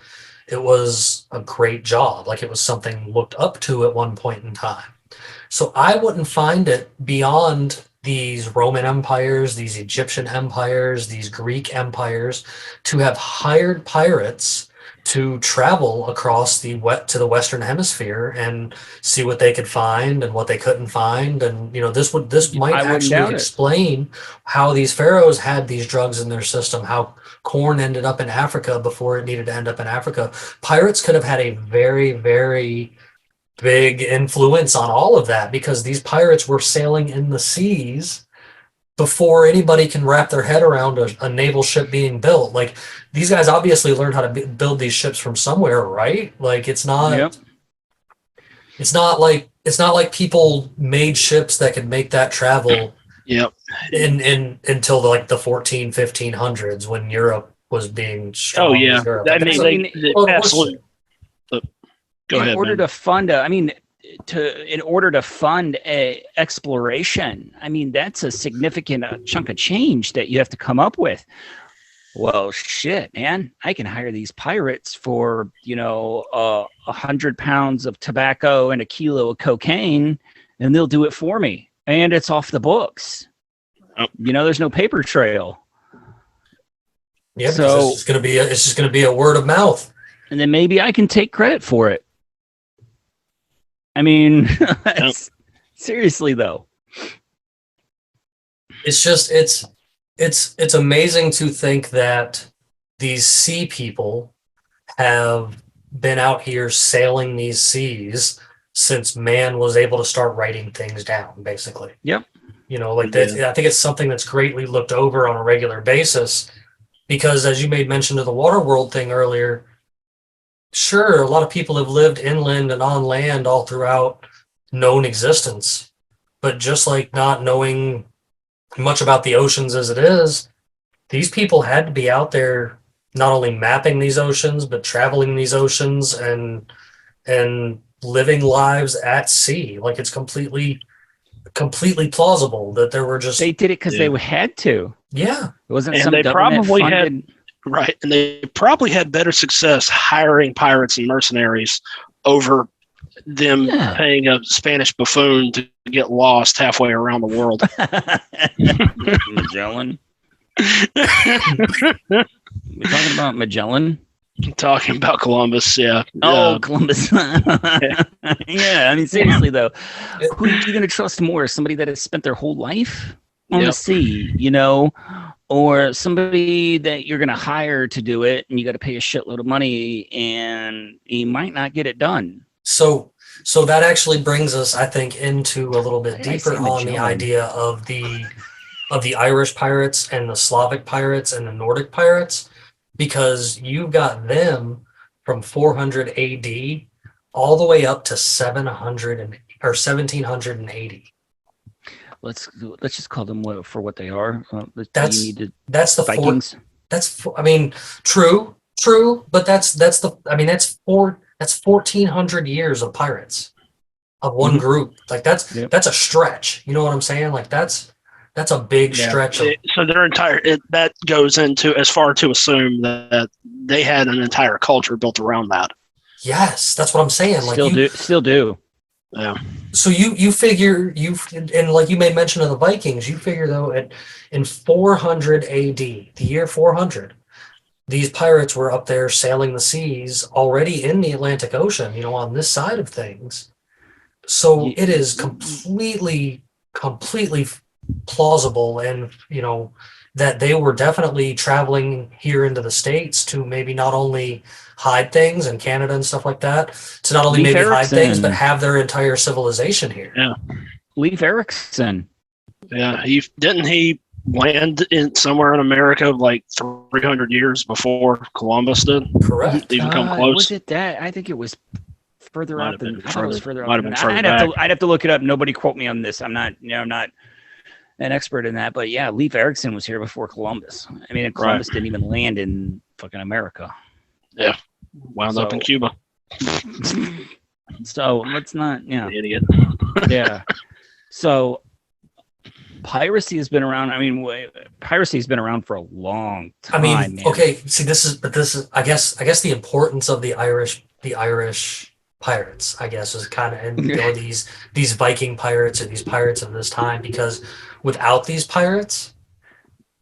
Speaker 3: great job. Like it was something looked up to at one point in time. So I wouldn't find it beyond these Roman empires, these Egyptian empires, these Greek empires to have hired pirates to travel across to the Western Hemisphere and see what they could find and what they couldn't find. And, you know, this might actually explain how these pharaohs had these drugs in their system, how corn ended up in Africa before it needed to end up in Africa. Pirates could have had a very, very big influence on all of that because these pirates were sailing in the seas before anybody can wrap their head around a naval ship being built. Like these guys obviously learned how to build these ships from somewhere, right? Like it's not like people made ships that could make that travel in until the 1500s when Europe was being strong.
Speaker 5: Oh yeah. Absolutely. Go ahead.
Speaker 4: In order to fund a exploration, I mean, that's a significant chunk of change that you have to come up with. Well, shit, man, I can hire these pirates for, 100 pounds of tobacco and a kilo of cocaine, and they'll do it for me. And it's off the books. Oh. There's no paper trail.
Speaker 3: Yeah, so it's just going to be a word of mouth.
Speaker 4: And then maybe I can take credit for it. I mean, seriously though,
Speaker 3: it's amazing to think that these sea people have been out here sailing these seas since man was able to start writing things down, basically.
Speaker 4: Yep.
Speaker 3: I think it's something that's greatly looked over on a regular basis because, as you made mention of the water world thing earlier, sure, a lot of people have lived inland and on land all throughout known existence, but just like not knowing much about the oceans as it is, these people had to be out there not only mapping these oceans, but traveling these oceans and living lives at sea. Like it's completely plausible that there were just...
Speaker 4: They did it because they had to.
Speaker 3: Yeah.
Speaker 4: It wasn't
Speaker 5: and
Speaker 4: some
Speaker 5: they
Speaker 4: government
Speaker 5: probably
Speaker 4: funded...
Speaker 5: Right, and they probably had better success hiring pirates and mercenaries over them paying a Spanish buffoon to get lost halfway around the world.
Speaker 4: Magellan? We're talking about Magellan?
Speaker 5: I'm talking about Columbus, yeah.
Speaker 4: Oh, Columbus. Yeah, I mean, seriously, though. Who are you going to trust more? Somebody that has spent their whole life on the sea, or somebody that you're going to hire to do it and you got to pay a shitload of money and you might not get it done.
Speaker 3: So that actually brings us, I think, into a little bit deeper on the idea of the Irish pirates and the Slavic pirates and the Nordic pirates, because you've got them from 400 AD all the way up to 1780.
Speaker 4: Let's just call them for what they are.
Speaker 3: That's the
Speaker 4: Vikings.
Speaker 3: True, but that's 1,400 years of pirates of one group. Like that's a stretch. You know what I'm saying? Like that's a big stretch.
Speaker 5: So their entire that goes into as far to assume that they had an entire culture built around that.
Speaker 3: Yes, that's what I'm saying. Like
Speaker 4: still do.
Speaker 5: Yeah.
Speaker 3: So you figure and like you made mention of the Vikings, you figure though in 400 AD, the year 400, these pirates were up there sailing the seas already in the Atlantic Ocean, on this side of things. So it is completely plausible, and that they were definitely traveling here into the States to maybe not only hide things in Canada and stuff like that, to not only
Speaker 4: Leif
Speaker 3: maybe hide things, but
Speaker 4: Erikson.
Speaker 3: have their entire civilization here.
Speaker 5: Yeah.
Speaker 4: Leif Erikson.
Speaker 5: Yeah. He land in somewhere in America like 300 years before Columbus did?
Speaker 3: Correct.
Speaker 5: Even come close.
Speaker 4: Was it that? I think it was further
Speaker 5: Might
Speaker 4: out
Speaker 5: have
Speaker 4: than
Speaker 5: been
Speaker 4: I thought it was
Speaker 5: further-
Speaker 4: further
Speaker 5: might
Speaker 4: out
Speaker 5: have
Speaker 4: than
Speaker 5: been
Speaker 4: that.
Speaker 5: further
Speaker 4: I'd have to look it up. Nobody quote me on this. I'm not an expert in that, but yeah, Leif Erikson was here before Columbus. I mean, and Columbus didn't even land in fucking America.
Speaker 5: Yeah. Wound up in Cuba.
Speaker 4: So let's not,
Speaker 5: Idiot.
Speaker 4: yeah. So piracy has been around. I mean, piracy has been around for a long time.
Speaker 3: I mean,
Speaker 4: man.
Speaker 3: okay. See, this is I guess the importance of the Irish pirates, I guess, is kind of, and these Viking pirates or these pirates of this time, because without these pirates,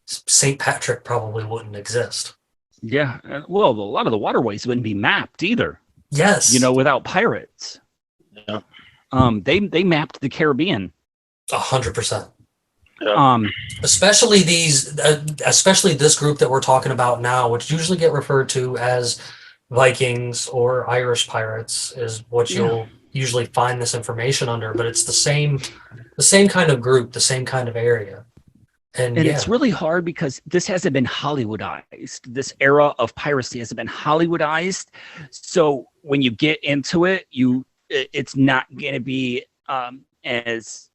Speaker 3: St. Patrick probably wouldn't exist.
Speaker 4: Yeah. Well, a lot of the waterways wouldn't be mapped either.
Speaker 3: Yes.
Speaker 4: Without pirates.
Speaker 5: Yeah.
Speaker 4: They mapped the Caribbean.
Speaker 3: 100%.
Speaker 5: Yeah.
Speaker 3: Especially especially this group that we're talking about now, which usually get referred to as Vikings or Irish pirates, is what you'll usually find this information under. But it's the same kind of group, the same kind of area. And
Speaker 4: it's really hard because this hasn't been Hollywoodized. This era of piracy hasn't been Hollywoodized. So when you get into it, it's not going to be as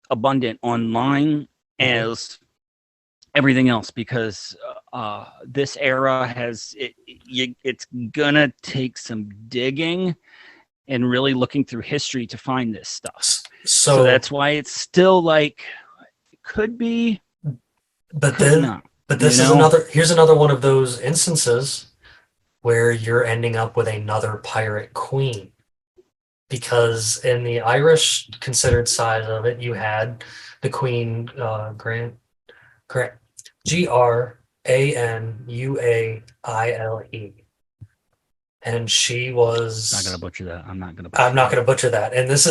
Speaker 4: abundant online as everything else, because this era it's gonna take some digging and really looking through history to find this stuff. So that's why it's still like it could be.
Speaker 3: But this is here's another one of those instances where you're ending up with another pirate queen, because in the Irish considered side of it, you had the Queen Granuaile, and she was.
Speaker 4: I'm not gonna butcher that. I'm not gonna
Speaker 3: butcher that. And this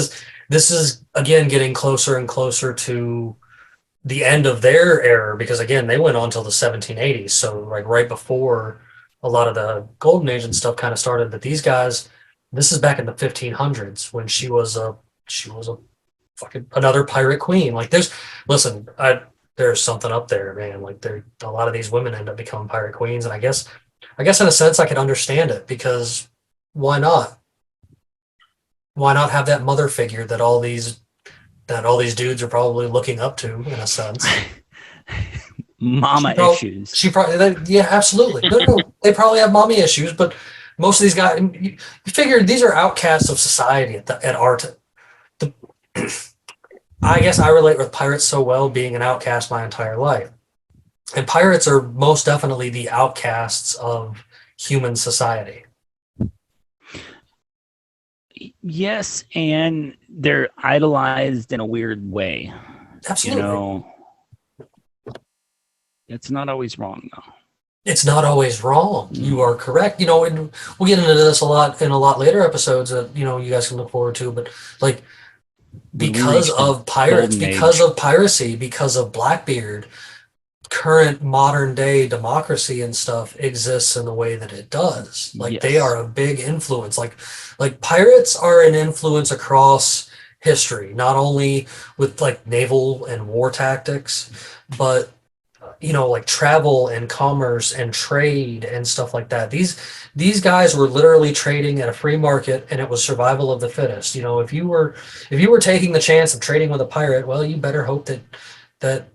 Speaker 3: is again getting closer and closer to the end of their era, because again they went on till the 1780s, so like right before a lot of the golden age and stuff kind of started. But these guys, this is back in the 1500s when she was a fucking another pirate queen. Like there's something up there, man. Like a lot of these women end up becoming pirate queens, and I guess in a sense I could understand it, because why not? Why not have that mother figure that all these dudes are probably looking up to, in a sense.
Speaker 4: Mama issues.
Speaker 3: She probably, yeah, absolutely. No, they probably have mommy issues, but most of these guys, you figure these are outcasts of society at our I guess I relate with pirates so well, being an outcast my entire life. And pirates are most definitely the outcasts of human society.
Speaker 4: Yes, and they're idolized in a weird way.
Speaker 3: Absolutely.
Speaker 4: It's not always wrong, though.
Speaker 3: It's not always wrong. You are correct. And we'll get into this a lot in a lot later episodes that, you guys can look forward to. But like, because of pirates, because of piracy, because of Blackbeard, current modern day democracy and stuff exists in the way that it does. Like they are a big influence. Like pirates are an influence across history, not only with like naval and war tactics, but like travel and commerce and trade and stuff like that. These guys were literally trading at a free market, and it was survival of the fittest. If you were taking the chance of trading with a pirate, well, you better hope that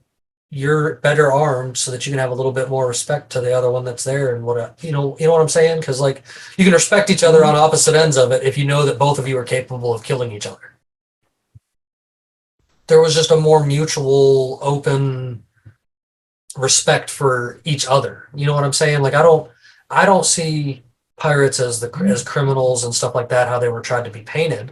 Speaker 3: you're better armed so that you can have a little bit more respect to the other one that's there, and you know what I'm saying? Because like you can respect each other on opposite ends of it if you know that both of you are capable of killing each other. There was just a more mutual, open respect for each other. You know what I'm saying? Like I don't see pirates as criminals and stuff like that, how they were tried to be painted.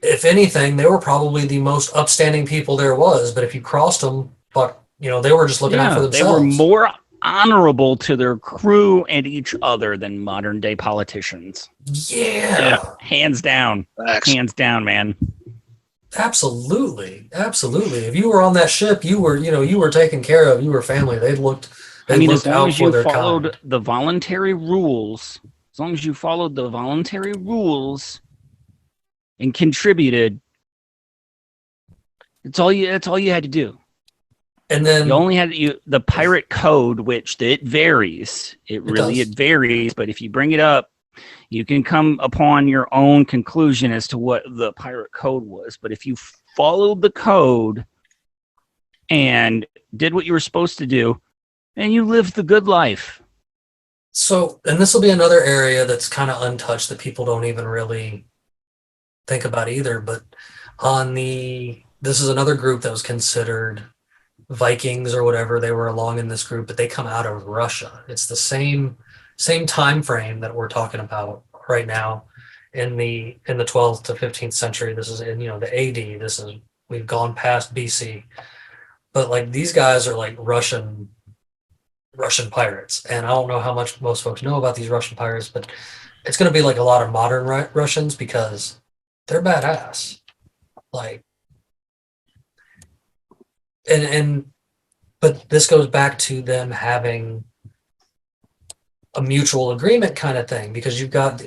Speaker 3: if anything, they were probably the most upstanding people there was. But if you crossed them, but they were just looking out for
Speaker 4: They were
Speaker 3: themselves.
Speaker 4: more honorable to their crew and each other than modern day politicians.
Speaker 3: Yeah.
Speaker 4: Hands down.
Speaker 5: Facts.
Speaker 4: Hands down, man.
Speaker 3: Absolutely. If you were on that ship, you were taken care of. You were family. They looked
Speaker 4: as long
Speaker 3: out
Speaker 4: as
Speaker 3: for
Speaker 4: you
Speaker 3: their
Speaker 4: followed
Speaker 3: kind.
Speaker 4: the voluntary rules, and contributed, that's all you had to do.
Speaker 3: And then
Speaker 4: You only had the pirate code, which it varies. It varies, but if you bring it up, you can come upon your own conclusion as to what the pirate code was. But if you followed the code and did what you were supposed to do, and you lived the good life.
Speaker 3: So, and this will be another area that's kind of untouched that people don't even really think about either. But this is another group that was considered Vikings or whatever. They were along in this group, but they come out of Russia. It's the same time frame that we're talking about right now in the 12th to 15th century. This is in the AD. We've gone past BC, but like these guys are like Russian pirates, and I don't know how much most folks know about these Russian pirates, but it's going to be like a lot of modern Russians because they're badass. Like, but this goes back to them having a mutual agreement kind of thing, because you've got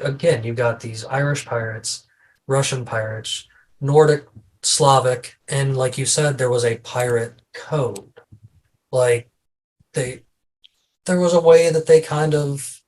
Speaker 3: these Irish pirates, Russian pirates, Nordic, Slavic, and like you said, there was a pirate code. Like there was a way that they kind of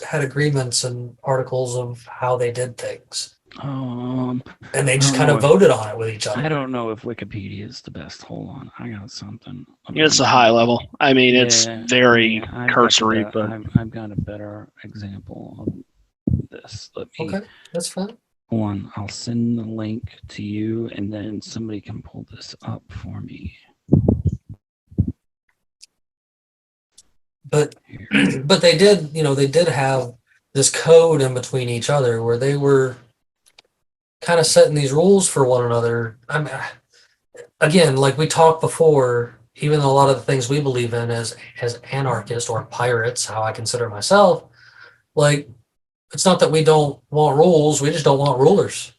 Speaker 3: had agreements and articles of how they did things. And they just kind of voted on it with each other.
Speaker 4: I don't know if Wikipedia is the best. Hold on, I got something.
Speaker 5: It's a high level. I mean, it's very cursory, but
Speaker 4: I've got a better example of this.
Speaker 3: Okay, that's fine.
Speaker 4: Hold on, I'll send the link to you, and then somebody can pull this up for me.
Speaker 3: But they did have this code in between each other where they were kind of setting these rules for one another. I mean, again, like we talked before, even though a lot of the things we believe in as anarchists or pirates, how I consider myself, like it's not that we don't want rules, we just don't want rulers.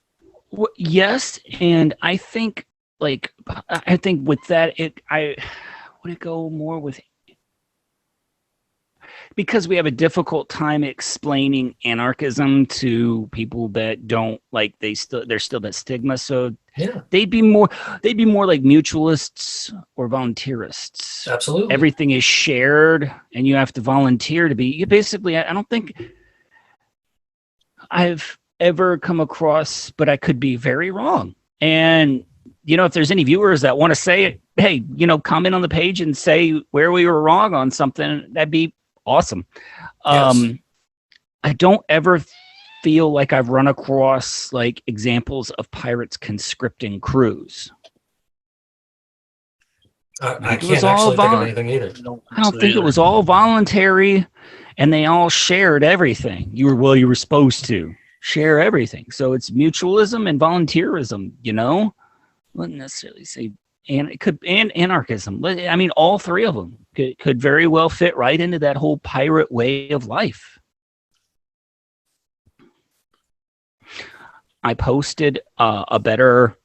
Speaker 4: Well, yes, and I think with that would it go more with, because we have a difficult time explaining anarchism to people that don't like, there's still that stigma. So
Speaker 3: yeah,
Speaker 4: they'd be more like mutualists or volunteerists.
Speaker 3: Absolutely.
Speaker 4: Everything is shared and you have to volunteer to be. You basically, I don't think I've ever come across, but I could be very wrong. And if there's any viewers that want to say, hey, comment on the page and say where we were wrong on something, that'd be awesome.
Speaker 3: Yes.
Speaker 4: I don't ever feel like I've run across like examples of pirates conscripting crews.
Speaker 3: I can't actually think of anything either.
Speaker 4: I don't think it was all voluntary, and they all shared everything. You were supposed to share everything. So it's mutualism and volunteerism. Wouldn't necessarily say. And it could, and anarchism. I mean, all three of them could very well fit right into that whole pirate way of life. I posted a better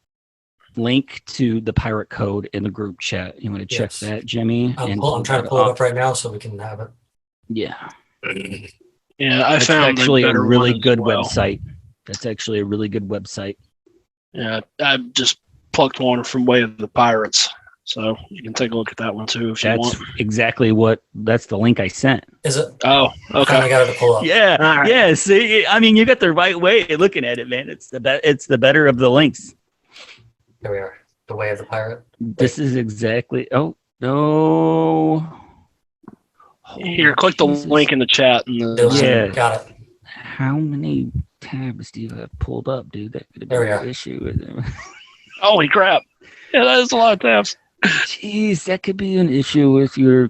Speaker 4: link to the pirate code in the group chat. You want to check that, Jimmy?
Speaker 3: I'm trying to pull it up right now so we can have it.
Speaker 4: Yeah.
Speaker 5: Yeah, I found
Speaker 4: actually a really good website. That's actually a really good website.
Speaker 5: Yeah, I just plucked one from Way of the Pirates, so you can take a look at that one too if you want.
Speaker 4: That's exactly that's the link I sent.
Speaker 3: Is it?
Speaker 5: Oh, okay.
Speaker 3: I got it to pull up.
Speaker 4: Yeah, right. Yeah. See, I mean, you got the right way of looking at it, man. It's the better of the links.
Speaker 3: Here we are. The Way of the Pirate.
Speaker 4: This is exactly. Oh no.
Speaker 5: Here, click the link in the chat.
Speaker 3: Yeah, got it.
Speaker 4: How many tabs do you have pulled up, dude? That could have been an issue with them.
Speaker 5: Holy crap! Yeah, that is a lot of tabs.
Speaker 4: Jeez, that could be an issue with your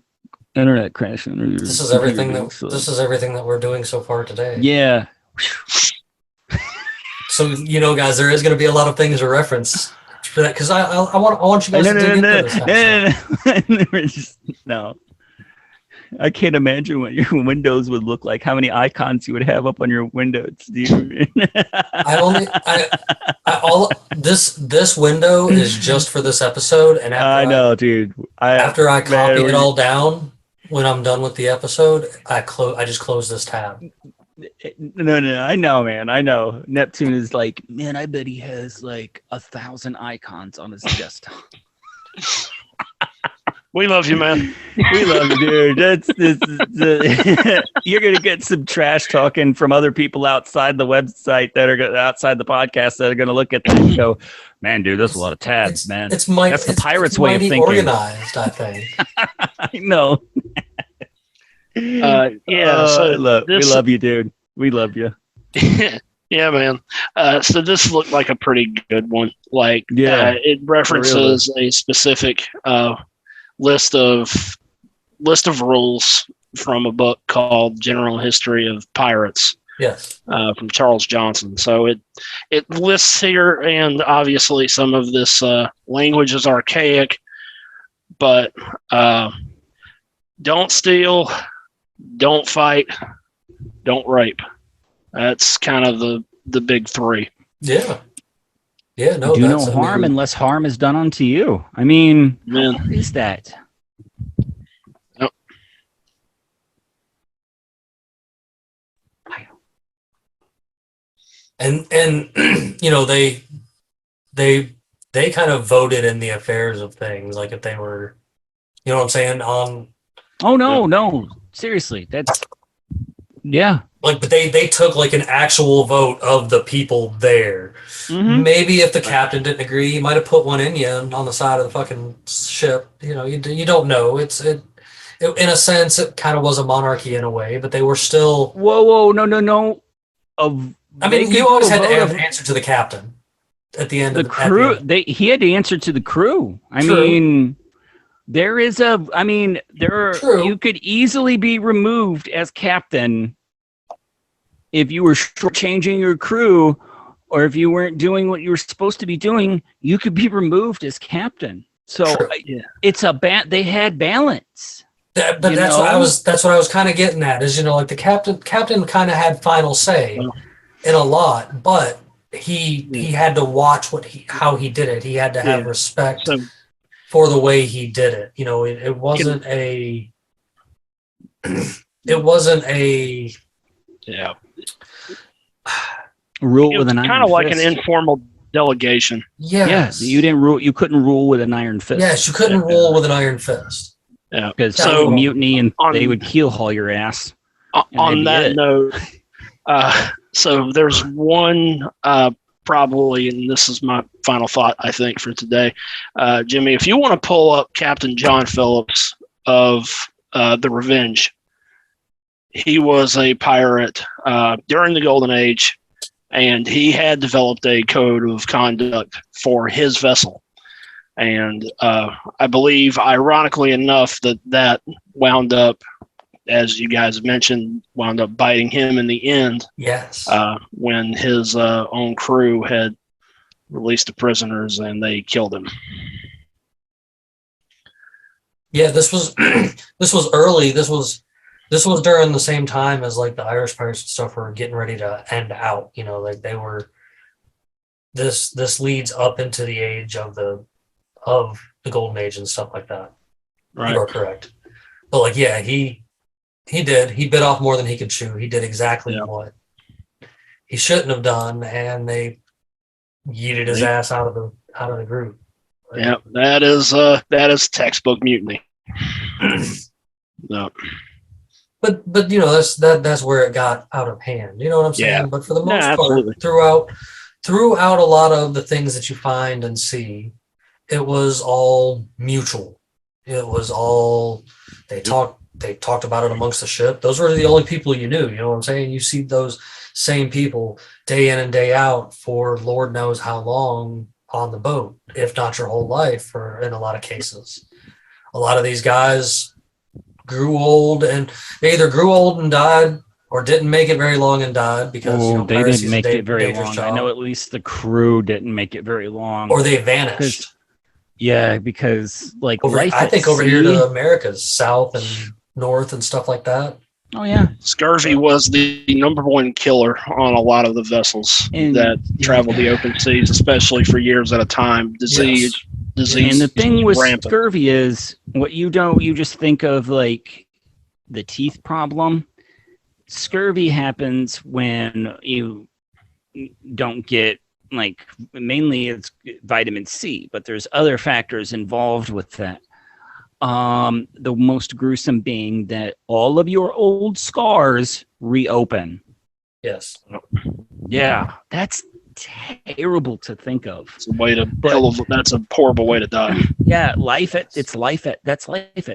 Speaker 4: internet crashing. Or
Speaker 3: this is everything that we're doing so far today.
Speaker 4: Yeah.
Speaker 3: So guys, there is going to be a lot of things to reference for that because I want you guys to dig into this.
Speaker 4: No. I can't imagine what your windows would look like. How many icons you would have up on your windows, dude.
Speaker 3: This window is just for this episode, and
Speaker 4: I know, dude.
Speaker 3: After I copy it all down, when I'm done with the episode, I just close this tab.
Speaker 4: No, I know, man. I know. Neptune is like, man, I bet he has like 1,000 icons on his desktop.
Speaker 5: We love you, man.
Speaker 4: We love you, dude. You're gonna get some trash talking from other people outside the website outside the podcast that are gonna look at this and go, man, dude, there's a lot of tabs, man. That's the pirates' way of thinking.
Speaker 3: Organized, I think.
Speaker 4: I know.
Speaker 5: We love you, dude. We love you. Yeah, man. So this looked like a pretty good one. Like, it references a specific list of rules from a book called General History of Pirates.
Speaker 3: Yes.
Speaker 5: From Charles Johnson. So it lists here, and obviously some of this language is archaic, but don't steal, don't fight, don't rape. That's kind of the big three.
Speaker 3: Yeah. Yeah, no.
Speaker 4: Do no harm unless harm is done unto you. I mean, what is that?
Speaker 5: Yep.
Speaker 3: And they kind of voted in the affairs of things, like if they were, you know what I'm saying, on.
Speaker 4: Oh no, seriously, that's
Speaker 3: Like, but they took like an actual vote of the people there.
Speaker 4: Mm-hmm.
Speaker 3: Maybe if the captain didn't agree, he might have put one in you on the side of the fucking ship. You don't know. It in a sense, it kind of was a monarchy in a way, but they were still.
Speaker 4: Whoa, no.
Speaker 3: I mean, you always had to have an answer to the captain at the end of the
Speaker 4: crew. He had to answer to the crew. I mean, there is you could easily be removed as captain if you were changing your crew, or if you weren't doing what you were supposed to be doing. You could be removed as captain. So it's they had balance.
Speaker 3: That's what I was kind of getting at. Is like the captain kind of had final say in a lot, but he had to watch how he did it. He had to have respect for the way he did it. It wasn't a
Speaker 4: rule with an iron fist.
Speaker 5: Kind of like an informal delegation.
Speaker 3: Yes.
Speaker 4: You didn't rule. You couldn't rule with an iron fist.
Speaker 3: Yes, you couldn't rule with an iron fist.
Speaker 5: Yeah,
Speaker 4: because mutiny and they would keel haul your ass.
Speaker 5: On that note, so there's one probably, and this is my final thought, I think, for today, Jimmy. If you want to pull up Captain John Phillips of the Revenge, he was a pirate during the Golden Age, and he had developed a code of conduct for his vessel. And I believe, ironically enough, that wound up, as you guys mentioned, wound up biting him in the end.
Speaker 3: Yes.
Speaker 5: When his own crew had released the prisoners and they killed him.
Speaker 3: Yeah, this was early. This was during the same time as like the Irish pirates and stuff were getting ready to end out. Like they were. This leads up into the age of the Golden Age and stuff like that.
Speaker 5: Right.
Speaker 3: You are correct. But like, yeah, he did. He bit off more than he could chew. He did exactly what he shouldn't have done, and they yeeted his ass out of the group.
Speaker 5: Yeah, that is textbook mutiny. No.
Speaker 3: But that's where it got out of hand. You know what I'm saying?
Speaker 5: Yeah.
Speaker 3: But for the most
Speaker 5: absolutely.
Speaker 3: part, throughout a lot of the things that you find and see, it was all mutual. It was all they talked about it amongst the ship. Those were the only people you knew. You know what I'm saying? You see those same people day in and day out for Lord knows how long on the boat, if not your whole life, or in a lot of cases. A lot of these guys grew old, and they either grew old and died or didn't make it very long and died because
Speaker 4: they
Speaker 3: piracy
Speaker 4: didn't
Speaker 3: is
Speaker 4: make
Speaker 3: a
Speaker 4: it very
Speaker 3: dangerous
Speaker 4: long.
Speaker 3: job.
Speaker 4: I know at least the crew didn't make it very long.
Speaker 3: Or they vanished.
Speaker 4: Yeah, because like
Speaker 3: over here to the Americas, south and north and stuff like that.
Speaker 4: Oh yeah,
Speaker 5: scurvy was the number one killer on a lot of the vessels that traveled the open seas, especially for years at a time. Disease.
Speaker 4: And the thing with
Speaker 5: rampant.
Speaker 4: scurvy is what you just think of like the teeth problem. Scurvy happens when you don't get, like, mainly it's vitamin C, but there's other factors involved with that. The most gruesome being that all of your old scars reopen.
Speaker 3: Yes.
Speaker 4: Yeah, that's terrible to think of.
Speaker 5: It's a way to that's a horrible way to die.
Speaker 4: Yeah, that's life at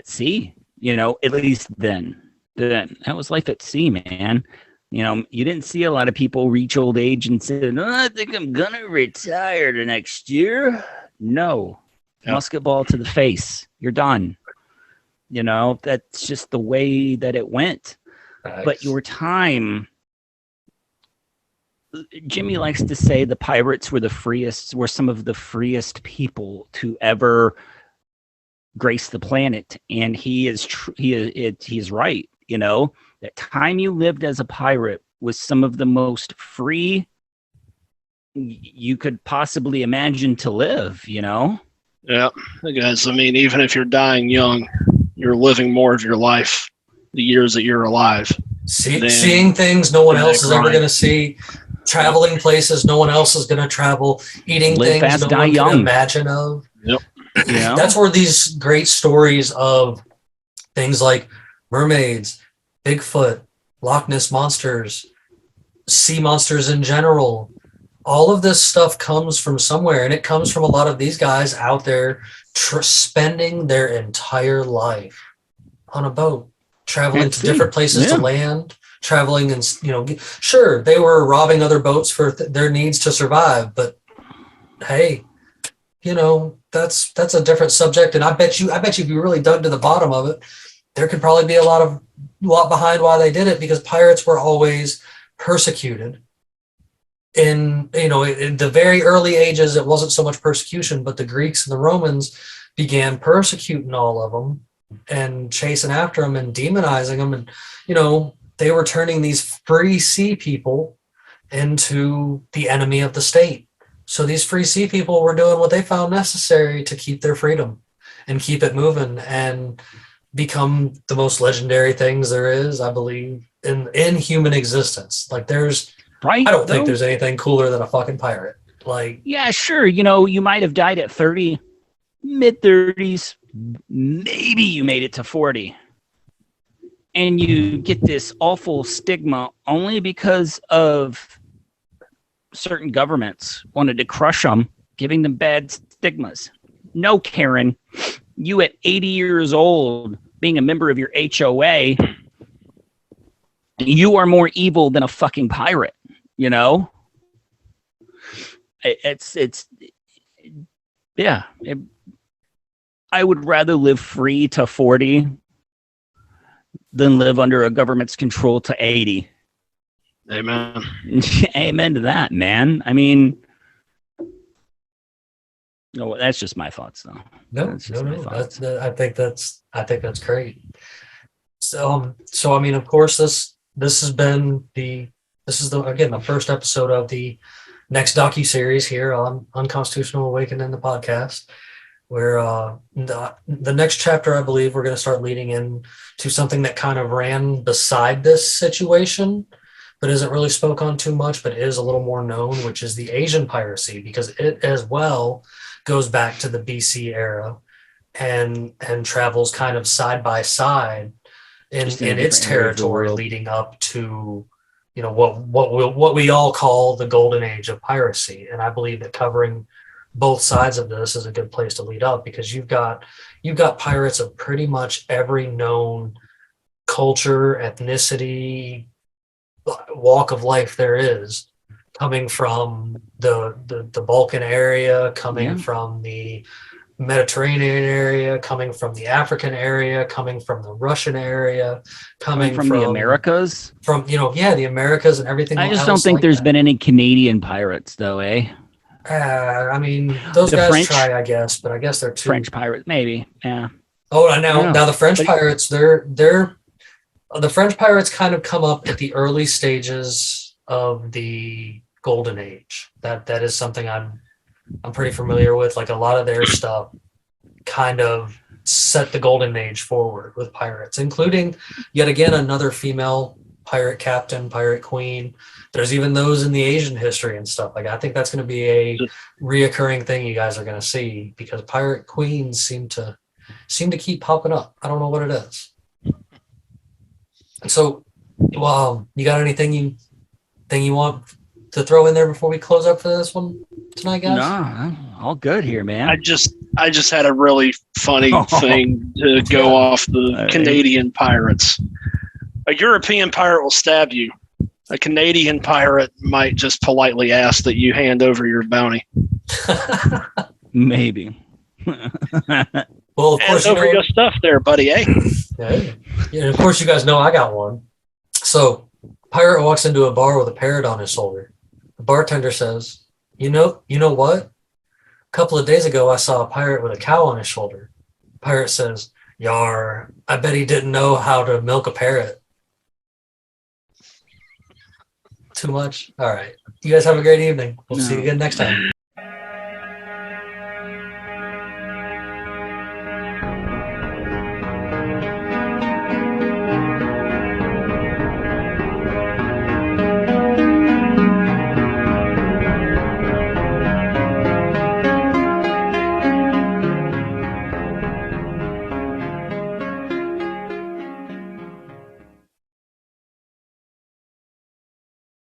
Speaker 4: sea. At least then that was life at sea, man. You didn't see a lot of people reach old age and say, "No, I think I'm gonna retire the next year." No, musket ball to the face. You're done. That's just the way that it went.
Speaker 3: Nice.
Speaker 4: But your time, Jimmy likes to say the pirates were some of the freest people to ever grace the planet, and he is right. That time you lived as a pirate was some of the most free you could possibly imagine to live.
Speaker 5: Yeah, because even if you're dying young, you're living more of your life, the years that you're alive.
Speaker 3: Seeing things no one else is ever going to see, traveling places no one else is going to travel, eating
Speaker 4: Live
Speaker 3: things
Speaker 4: fast,
Speaker 3: no
Speaker 4: die
Speaker 3: one
Speaker 4: young.
Speaker 3: can imagine of.
Speaker 5: Yep.
Speaker 3: That's where these great stories of things like mermaids, Bigfoot, Loch Ness monsters, sea monsters in general, all of this stuff comes from somewhere, and it comes from a lot of these guys out there spending their entire life on a boat, traveling to different places to land, traveling, and sure, they were robbing other boats for their needs to survive, but hey, that's a different subject, and I bet you if you really dug to the bottom of it, there could probably be a lot behind why they did it, because pirates were always persecuted. In the very early ages, it wasn't so much persecution, but the Greeks and the Romans began persecuting all of them and chasing after them and demonizing them, and they were turning these free sea people into the enemy of the state. So these free sea people were doing what they found necessary to keep their freedom and keep it moving and become the most legendary things there is, I believe, in human existence. Like I don't think there's anything cooler than a fucking pirate. Like,
Speaker 4: yeah, sure. You might have died at 30, mid-30s. Maybe you made it to 40. And you get this awful stigma only because of certain governments wanted to crush them, giving them bad stigmas. No, Karen, you at 80 years old, being a member of your HOA, you are more evil than a fucking pirate. I would rather live free to 40 than live under a government's control to 80.
Speaker 5: Amen.
Speaker 4: Amen to that, man. That's just my thoughts, though.
Speaker 3: No. I think that's great. So of course, this has been the first episode of the next docuseries here on Unconstitutional Awakening, the podcast, where the next chapter, I believe, we're going to start leading in to something that kind of ran beside this situation, but isn't really spoke on too much, but is a little more known, which is the Asian piracy, because it as well goes back to the BC era and travels kind of side by side in its territory, leading up to what we all call the golden age of piracy. And I believe that covering both sides of this is a good place to lead up, because you've got pirates of pretty much every known culture, ethnicity, walk of life there is, coming from the Balkan area, coming from the Mediterranean area, coming from the African area, coming from the Russian area, coming
Speaker 4: from the Americas.
Speaker 3: From the Americas and everything.
Speaker 4: I just don't think there's been any Canadian pirates, though, eh?
Speaker 3: I mean, those
Speaker 4: The
Speaker 3: guys
Speaker 4: French-
Speaker 3: try, I guess, but I guess they're too.
Speaker 4: French pirates, maybe. Yeah.
Speaker 3: Oh, now the French
Speaker 4: But-
Speaker 3: pirates, the French pirates kind of come up at the early stages of the Golden Age. That is something I'm pretty familiar with. Like a lot of their stuff kind of set the Golden Age forward with pirates, including yet again another female pirate captain, pirate queen. There's even those in the Asian history and stuff. Like I think that's going to be a reoccurring thing you guys are going to see because pirate queens seem to keep popping up. I don't know what it is. So, you got anything you want to throw in there before we close up for this one tonight, guys?
Speaker 4: No, I'm all good here, man.
Speaker 5: I just had a really funny thing to go off the Canadian pirates. A European pirate will stab you. A Canadian pirate might just politely ask that you hand over your bounty.
Speaker 4: Maybe.
Speaker 3: Well, of course,
Speaker 5: hand over your stuff there, buddy, eh?
Speaker 3: Yeah, of course, you guys know I got one. So, pirate walks into a bar with a parrot on his shoulder. The bartender says, you know what? A couple of days ago, I saw a pirate with a cow on his shoulder. The pirate says, Yar, I bet he didn't know how to milk a parrot. Too much? All right. You guys have a great evening. We'll see you again next time.